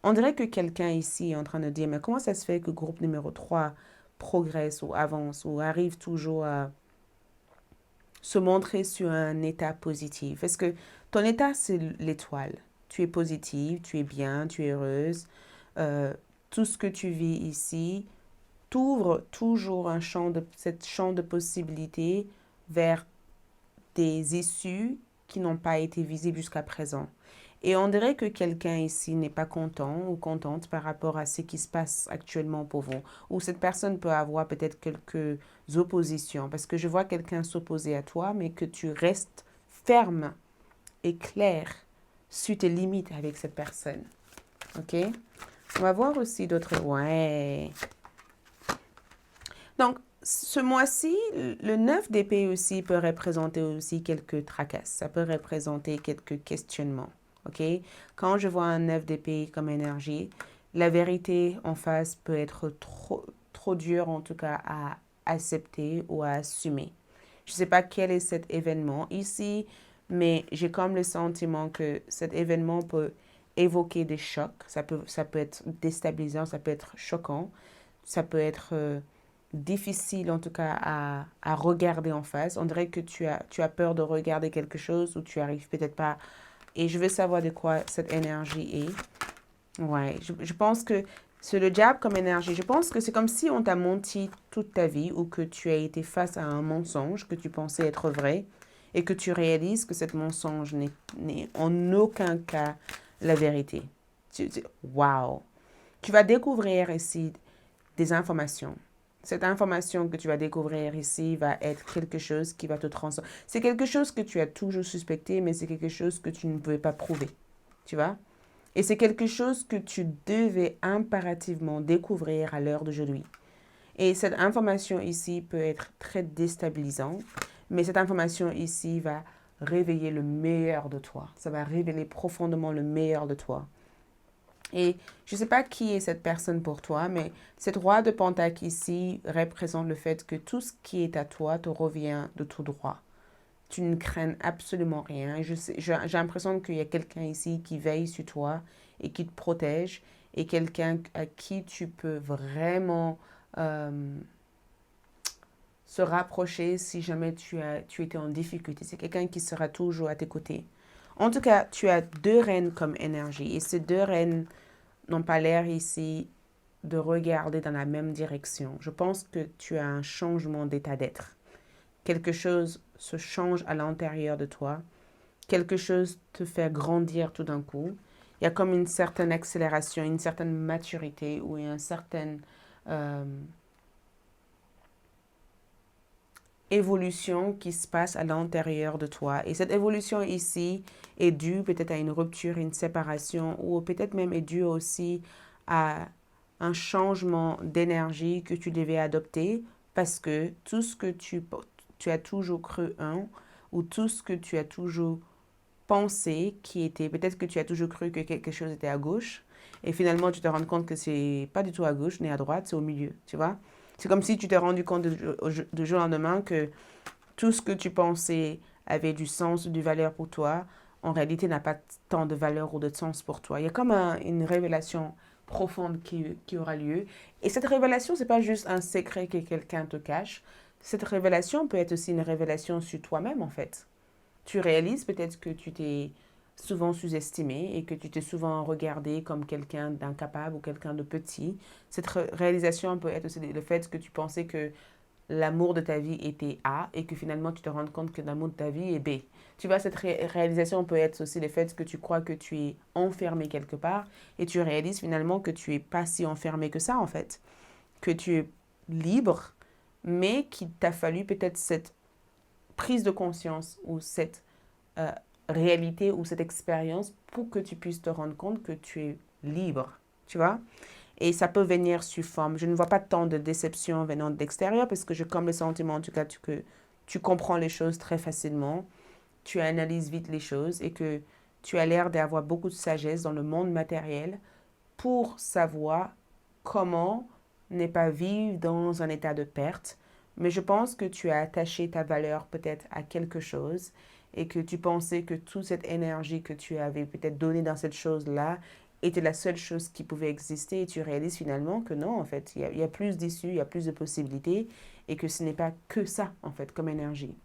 on dirait que quelqu'un ici est en train de dire, mais comment ça se fait que groupe numéro 3 progresse ou avance ou arrive toujours à se montrer sur un état positif? Parce que ton état, c'est l'étoile. Tu es positive, tu es bien, tu es heureuse. Euh, tout ce que tu vis ici t'ouvre toujours cette champ de possibilités vers des issues qui n'ont pas été visibles jusqu'à présent. Et on dirait que quelqu'un ici n'est pas content ou contente par rapport à ce qui se passe actuellement pour vous. Ou cette personne peut avoir peut-être quelques oppositions. Parce que je vois quelqu'un s'opposer à toi, mais que tu restes ferme et clair sur tes limites avec cette personne. OK? On va voir aussi d'autres... Ouais. Donc, ce mois-ci, le 9 d'épée aussi peut représenter aussi quelques tracasses. Ça peut représenter quelques questionnements. OK? Quand je vois un 9 d'épée comme énergie, la vérité en face peut être trop dure, en tout cas, à accepter ou à assumer. Je ne sais pas quel est cet événement ici, mais j'ai comme le sentiment que cet événement peut évoquer des chocs. Ça peut être déstabilisant, ça peut être choquant, ça peut être difficile en tout cas à regarder en face. On dirait que tu as peur de regarder quelque chose ou tu arrives peut-être pas. Et je veux savoir de quoi cette énergie est. Ouais, je pense que c'est le diable comme énergie. Je pense que c'est comme si on t'a menti toute ta vie ou que tu as été face à un mensonge que tu pensais être vrai et que tu réalises que ce mensonge n'est en aucun cas la vérité. Wow. Tu vas découvrir ici des informations. Cette information que tu vas découvrir ici va être quelque chose qui va te transformer. C'est quelque chose que tu as toujours suspecté, mais c'est quelque chose que tu ne pouvais pas prouver. Tu vois? Et c'est quelque chose que tu devais impérativement découvrir à l'heure d'aujourd'hui. Et cette information ici peut être très déstabilisante, mais cette information ici va réveiller le meilleur de toi. Ça va révéler profondément le meilleur de toi. Et je ne sais pas qui est cette personne pour toi, mais cette roi de Pentacle ici représente le fait que tout ce qui est à toi te revient de tout droit. Tu ne crains absolument rien. J'ai l'impression qu'il y a quelqu'un ici qui veille sur toi et qui te protège et quelqu'un à qui tu peux vraiment se rapprocher si jamais tu étais en difficulté. C'est quelqu'un qui sera toujours à tes côtés. En tout cas, tu as deux reines comme énergie et ces deux reines n'ont pas l'air ici de regarder dans la même direction. Je pense que tu as un changement d'état d'être. Quelque chose se change à l'intérieur de toi. Quelque chose te fait grandir tout d'un coup. Il y a comme une certaine accélération, une certaine maturité ou une certaine évolution qui se passe à l'intérieur de toi. Et cette évolution ici est due peut-être à une rupture, une séparation, ou peut-être même est due aussi à un changement d'énergie que tu devais adopter parce que tout ce que tu as toujours cru ou tout ce que tu as toujours pensé qui était, peut-être que tu as toujours cru que quelque chose était à gauche et finalement tu te rends compte que c'est pas du tout à gauche ni à droite, c'est au milieu, tu vois. C'est comme si tu t'es rendu compte de jour au lendemain que tout ce que tu pensais avait du sens ou du valeur pour toi, en réalité n'a pas tant de valeur ou de sens pour toi. Il y a comme une révélation profonde qui aura lieu. Et cette révélation, c'est pas juste un secret que quelqu'un te cache. Cette révélation peut être aussi une révélation sur toi-même, en fait. Tu réalises peut-être que tu t'es souvent sous-estimé et que tu t'es souvent regardé comme quelqu'un d'incapable ou quelqu'un de petit. Cette réalisation peut être aussi le fait que tu pensais que l'amour de ta vie était A et que finalement tu te rends compte que l'amour de ta vie est B. Tu vois, cette réalisation peut être aussi le fait que tu crois que tu es enfermé quelque part et tu réalises finalement que tu es pas si enfermé que ça en fait, que tu es libre, mais qu'il t'a fallu peut-être cette prise de conscience ou cette euh, réalité ou cette expérience pour que tu puisses te rendre compte que tu es libre, tu vois. Et ça peut venir sous forme. Je ne vois pas tant de déception venant de l'extérieur parce que j'ai comme le sentiment en tout cas que tu comprends les choses très facilement, tu analyses vite les choses et que tu as l'air d'avoir beaucoup de sagesse dans le monde matériel pour savoir comment ne pas vivre dans un état de perte. Mais je pense que tu as attaché ta valeur peut-être à quelque chose et que tu pensais que toute cette énergie que tu avais peut-être donnée dans cette chose-là était la seule chose qui pouvait exister et tu réalises finalement que non, en fait, il y a plus d'issues, il y a plus de possibilités et que ce n'est pas que ça, en fait, comme énergie.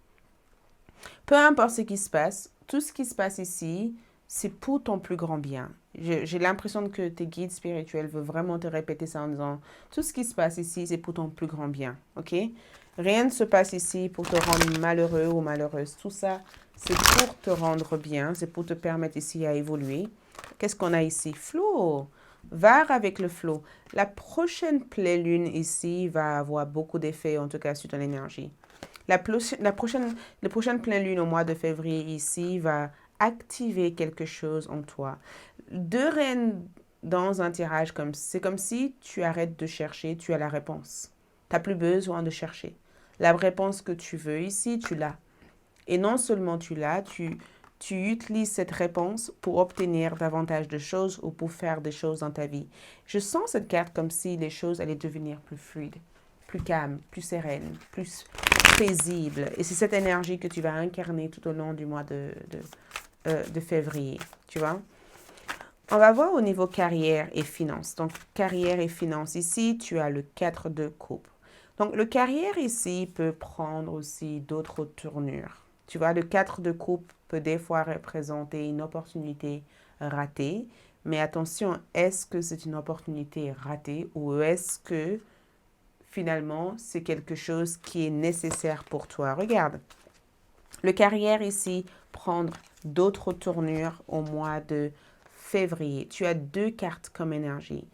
Peu importe ce qui se passe, tout ce qui se passe ici, c'est pour ton plus grand bien. J'ai l'impression que tes guides spirituels veulent vraiment te répéter ça en disant, tout ce qui se passe ici, c'est pour ton plus grand bien, ok? Rien ne se passe ici pour te rendre malheureux ou malheureuse. Tout ça, c'est pour te rendre bien, c'est pour te permettre ici à évoluer. Qu'est-ce qu'on a ici? Flow. Var avec le flow. La prochaine pleine lune ici va avoir beaucoup d'effets, en tout cas sur ton énergie. Le prochaine pleine lune au mois de février ici va activer quelque chose en toi. Deux reines dans un tirage comme c'est comme si tu arrêtes de chercher, tu as la réponse. Tu n'as plus besoin de chercher. La réponse que tu veux ici, tu l'as. Et non seulement tu l'as, tu utilises cette réponse pour obtenir davantage de choses ou pour faire des choses dans ta vie. Je sens cette carte comme si les choses allaient devenir plus fluides, plus calmes, plus sereines, plus paisibles. Et c'est cette énergie que tu vas incarner tout au long du mois de février, tu vois. On va voir au niveau carrière et finance. Donc, carrière et finance, ici, tu as le 4 de coupe. Donc, le carrière ici peut prendre aussi d'autres tournures. Tu vois, le 4 de coupe peut des fois représenter une opportunité ratée. Mais attention, est-ce que c'est une opportunité ratée ou est-ce que finalement c'est quelque chose qui est nécessaire pour toi? Regarde, le carrière ici prendre d'autres tournures au mois de février. Tu as deux cartes comme énergie.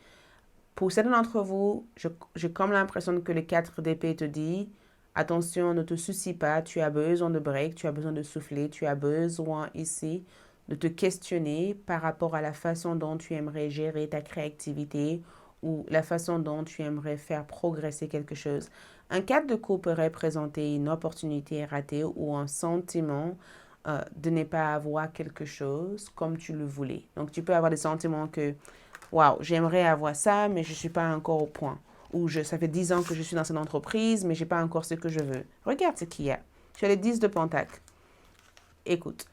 Pour certains d'entre vous, j'ai comme l'impression que le 4 d'épée te dit, attention, ne te soucie pas, tu as besoin de break, tu as besoin de souffler, tu as besoin ici de te questionner par rapport à la façon dont tu aimerais gérer ta créativité ou la façon dont tu aimerais faire progresser quelque chose. Un 4 de coupe peut représenter une opportunité ratée ou un sentiment de ne pas avoir quelque chose comme tu le voulais. Donc, tu peux avoir des sentiments que, waouh, j'aimerais avoir ça, mais je ne suis pas encore au point. Ou ça fait 10 ans que je suis dans cette entreprise, mais je n'ai pas encore ce que je veux. Regarde ce qu'il y a. Tu as les 10 de Pentacle. Écoute,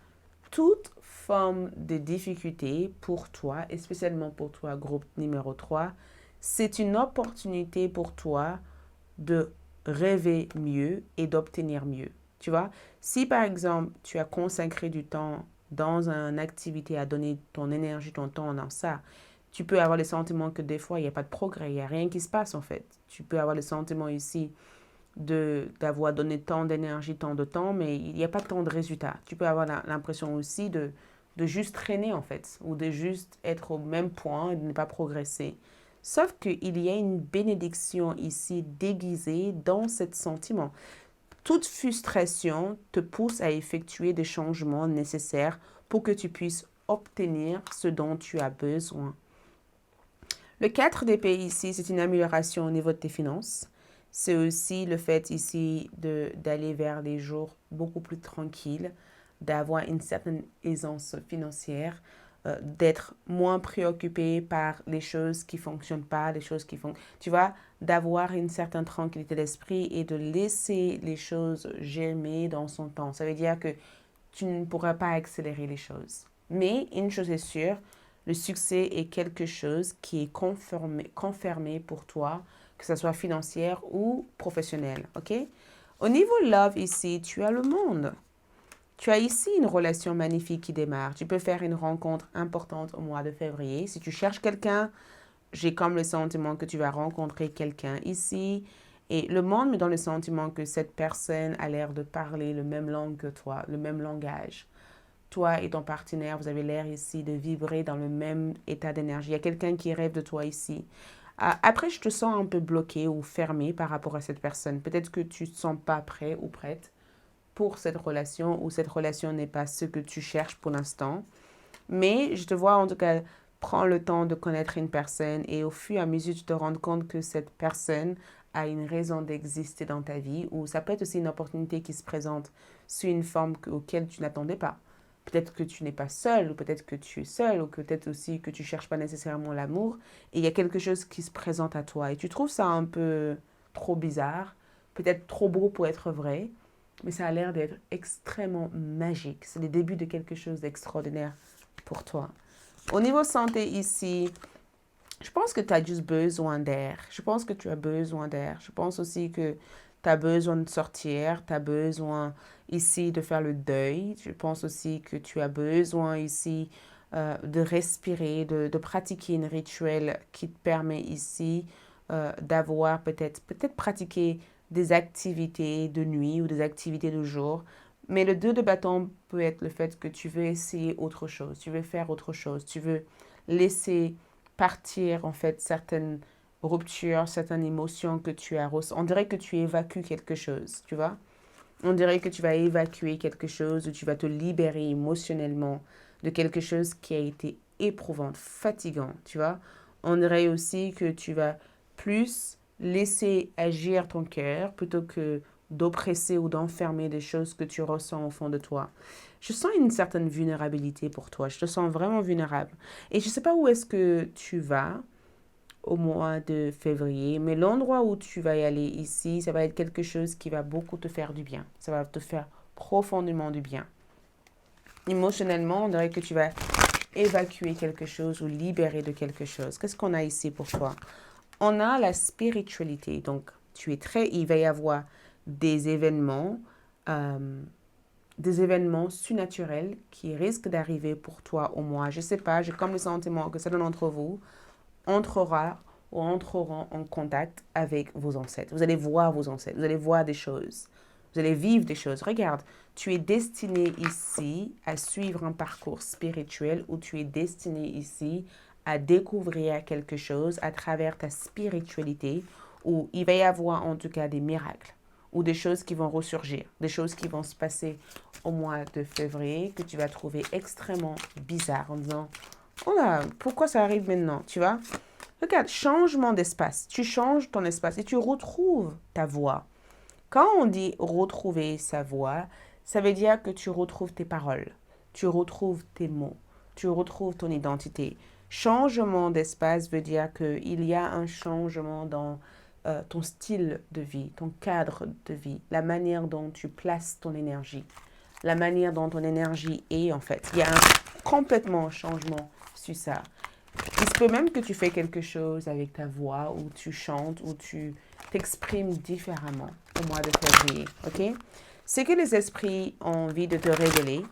toute forme de difficulté pour toi, et spécialement pour toi, groupe numéro 3, c'est une opportunité pour toi de rêver mieux et d'obtenir mieux. Tu vois, si par exemple tu as consacré du temps dans une activité, à donner ton énergie, ton temps dans ça, tu peux avoir le sentiment que des fois, il n'y a pas de progrès, il n'y a rien qui se passe en fait. Tu peux avoir le sentiment ici d'avoir donné tant d'énergie, tant de temps, mais il n'y a pas tant de résultats. Tu peux avoir l'impression aussi de juste traîner en fait, ou de juste être au même point et de ne pas progresser. Sauf qu'il y a une bénédiction ici déguisée dans ce sentiment. Toute frustration te pousse à effectuer des changements nécessaires pour que tu puisses obtenir ce dont tu as besoin. Le 4 d'épée ici, c'est une amélioration au niveau de tes finances. C'est aussi le fait ici d'aller vers des jours beaucoup plus tranquilles, d'avoir une certaine aisance financière, d'être moins préoccupé par les choses qui ne fonctionnent pas, les choses qui font... Tu vois, d'avoir une certaine tranquillité d'esprit et de laisser les choses germer dans son temps. Ça veut dire que tu ne pourras pas accélérer les choses. Mais une chose est sûre, le succès est quelque chose qui est confirmé pour toi, que ce soit financière ou professionnel, ok? Au niveau love ici, tu as le monde. Tu as ici une relation magnifique qui démarre. Tu peux faire une rencontre importante au mois de février. Si tu cherches quelqu'un, j'ai comme le sentiment que tu vas rencontrer quelqu'un ici. Et le monde me donne le sentiment que cette personne a l'air de parler le même langue que toi, le même langage. Toi et ton partenaire, vous avez l'air ici de vibrer dans le même état d'énergie. Il y a quelqu'un qui rêve de toi ici. Après, je te sens un peu bloqué ou fermé par rapport à cette personne. Peut-être que tu ne te sens pas prêt ou prête pour cette relation ou cette relation n'est pas ce que tu cherches pour l'instant. Mais je te vois en tout cas, prends le temps de connaître une personne et au fur et à mesure, tu te rends compte que cette personne a une raison d'exister dans ta vie ou ça peut être aussi une opportunité qui se présente sous une forme auquel tu n'attendais pas. Peut-être que tu n'es pas seul, ou peut-être que tu es seul, ou peut-être aussi que tu ne cherches pas nécessairement l'amour, et il y a quelque chose qui se présente à toi. Et tu trouves ça un peu trop bizarre, peut-être trop beau pour être vrai, mais ça a l'air d'être extrêmement magique. C'est le début de quelque chose d'extraordinaire pour toi. Au niveau santé ici, je pense que tu as juste besoin d'air. Je pense que tu as besoin d'air. Je pense aussi que tu as besoin de sortir. Tu as besoin ici de faire le deuil. Je pense aussi que tu as besoin ici de respirer, de pratiquer un rituel qui te permet ici d'avoir peut-être pratiquer des activités de nuit ou des activités de jour. Mais le 2 de bâton peut être le fait que tu veux essayer autre chose, tu veux faire autre chose, tu veux laisser partir en fait certaines ruptures, certaines émotions que tu as ressenties. On dirait que tu évacues quelque chose, tu vois. On dirait que tu vas évacuer quelque chose ou tu vas te libérer émotionnellement de quelque chose qui a été éprouvant, fatigant, tu vois. On dirait aussi que tu vas plus laisser agir ton cœur plutôt que d'oppresser ou d'enfermer des choses que tu ressens au fond de toi. Je sens une certaine vulnérabilité pour toi. Je te sens vraiment vulnérable. Et je ne sais pas où est-ce que tu vas au mois de février, mais l'endroit où tu vas y aller ici, ça va être quelque chose qui va beaucoup te faire du bien. Ça va te faire profondément du bien. Émotionnellement, on dirait que tu vas évacuer quelque chose ou libérer de quelque chose. Qu'est-ce qu'on a ici pour toi? On a la spiritualité. Donc, il va y avoir des événements surnaturels qui risquent d'arriver pour toi au mois. Je ne sais pas, j'ai comme le sentiment que certains d'entre vous entreront en contact avec vos ancêtres. Vous allez voir vos ancêtres, vous allez voir des choses, vous allez vivre des choses. Regarde, tu es destiné ici à suivre un parcours spirituel où tu es destiné ici à découvrir quelque chose à travers ta spiritualité où il va y avoir en tout cas des miracles ou des choses qui vont ressurgir, des choses qui vont se passer au mois de février que tu vas trouver extrêmement bizarre en disant « Oh là, pourquoi ça arrive maintenant ?» Tu vois? Regarde, changement d'espace. Tu changes ton espace et tu retrouves ta voix. Quand on dit retrouver sa voix, ça veut dire que tu retrouves tes paroles, tu retrouves tes mots, tu retrouves ton identité. Changement d'espace veut dire qu'il y a un changement dans ton style de vie, ton cadre de vie, la manière dont tu places ton énergie, la manière dont ton énergie est en fait. Il y a complètement un changement sur ça. Il se peut même que tu fais quelque chose avec ta voix, ou tu chantes, ou tu t'exprimes différemment au mois de février, ok? Ce que les esprits ont envie de te révéler,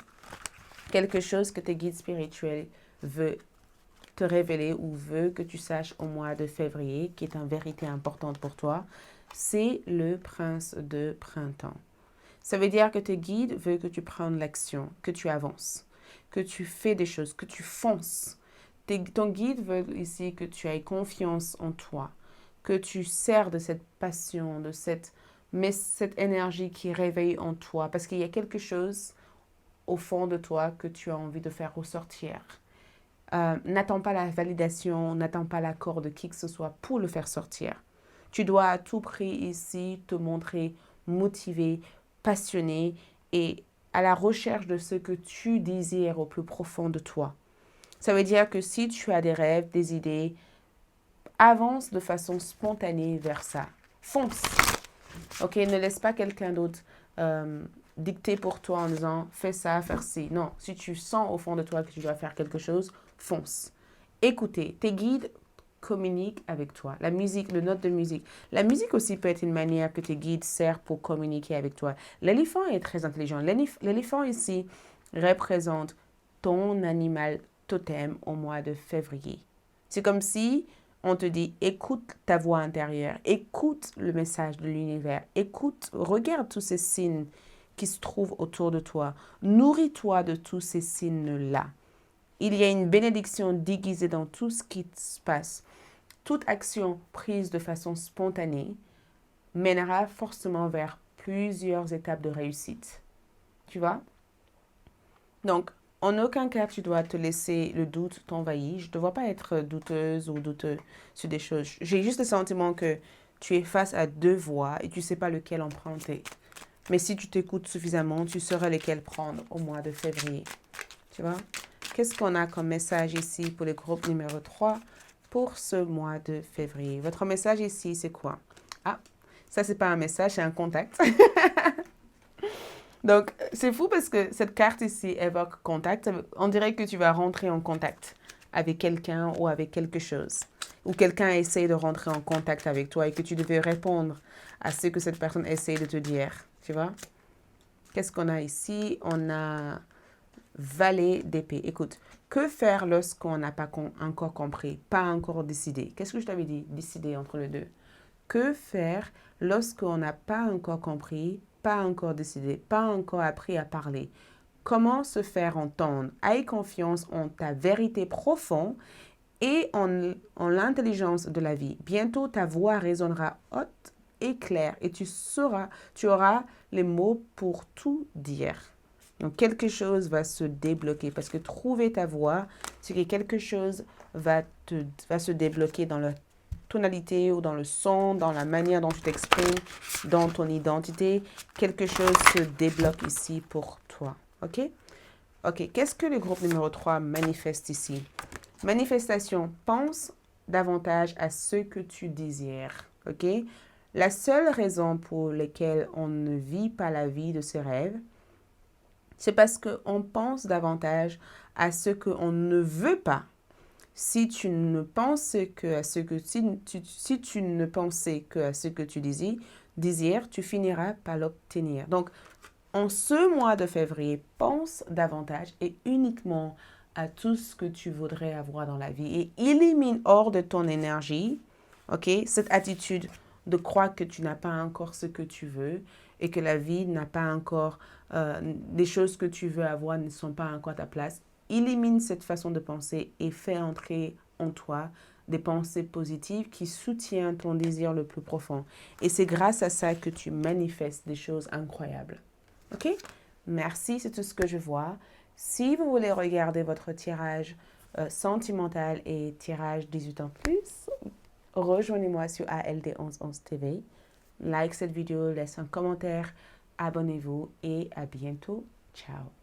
quelque chose que tes guides spirituels veulent te révéler ou veut que tu saches au mois de février, qui est une vérité importante pour toi, c'est le prince de printemps. Ça veut dire que tes guides veulent que tu prennes l'action, que tu avances, que tu fais des choses, que tu fonces. Ton guide veut ici que tu aies confiance en toi, que tu sers de cette passion, de cette énergie qui réveille en toi, parce qu'il y a quelque chose au fond de toi que tu as envie de faire ressortir. N'attends pas la validation, n'attends pas l'accord de qui que ce soit pour le faire sortir. Tu dois à tout prix ici te montrer motivé, passionné et à la recherche de ce que tu désires au plus profond de toi. Ça veut dire que si tu as des rêves, des idées, avance de façon spontanée vers ça. Fonce. Ok, ne laisse pas quelqu'un d'autre dicter pour toi en disant fais ça, faire ci. Non, si tu sens au fond de toi que tu dois faire quelque chose, fonce. Écoutez, tes guides communiquent avec toi. La musique, le note de musique. La musique aussi peut être une manière que tes guides servent pour communiquer avec toi. L'éléphant est très intelligent. L'éléphant ici représente ton animal totem au mois de février. C'est comme si on te dit, écoute ta voix intérieure, écoute le message de l'univers, écoute, regarde tous ces signes qui se trouvent autour de toi. Nourris-toi de tous ces signes-là. Il y a une bénédiction déguisée dans tout ce qui se passe. Toute action prise de façon spontanée mènera forcément vers plusieurs étapes de réussite. Tu vois? Donc, en aucun cas, tu dois te laisser le doute t'envahir. Je ne te vois pas être douteuse ou douteux sur des choses. J'ai juste le sentiment que tu es face à deux voies et tu ne sais pas lequel emprunter. Mais si tu t'écoutes suffisamment, tu sauras lequel prendre au mois de février. Tu vois? Qu'est-ce qu'on a comme message ici pour le groupe numéro 3 pour ce mois de février? Votre message ici, c'est quoi? Ah, ça, c'est pas un message, c'est un contact. Donc, c'est fou parce que cette carte ici évoque contact. On dirait que tu vas rentrer en contact avec quelqu'un ou avec quelque chose. Ou quelqu'un essaie de rentrer en contact avec toi et que tu devais répondre à ce que cette personne essaie de te dire. Tu vois? Qu'est-ce qu'on a ici? On a valet d'épée. Écoute, que faire lorsqu'on n'a pas encore compris, pas encore décidé? Qu'est-ce que je t'avais dit? Décider entre les deux. Que faire lorsqu'on n'a pas encore compris, pas encore décidé, pas encore appris à parler? Comment se faire entendre? Aie confiance en ta vérité profonde et en l'intelligence de la vie. Bientôt, ta voix résonnera haute et claire et tu auras les mots pour tout dire. Donc, quelque chose va se débloquer parce que trouver ta voix, c'est que quelque chose va se débloquer dans la tonalité ou dans le son, dans la manière dont tu t'exprimes, dans ton identité. Quelque chose se débloque ici pour toi. OK? OK. Qu'est-ce que le groupe numéro 3 manifeste ici? Manifestation. Pense davantage à ce que tu désires. OK? La seule raison pour laquelle on ne vit pas la vie de ses rêves, c'est parce qu'on pense davantage à ce qu'on ne veut pas. Si tu ne pensais que à ce que si tu ne pensais que à ce que tu désires, tu finiras par l'obtenir. Donc, en ce mois de février, pense davantage et uniquement à tout ce que tu voudrais avoir dans la vie et élimine hors de ton énergie, ok, cette attitude de croire que tu n'as pas encore ce que tu veux et que la vie n'a pas encore, les choses que tu veux avoir ne sont pas encore à ta place. Élimine cette façon de penser et fais entrer en toi des pensées positives qui soutiennent ton désir le plus profond. Et c'est grâce à ça que tu manifestes des choses incroyables. OK? Merci, c'est tout ce que je vois. Si vous voulez regarder votre tirage sentimental et tirage 18 ans plus, rejoignez-moi sur ALD1111 TV. Like cette vidéo, laisse un commentaire, abonnez-vous et à bientôt. Ciao.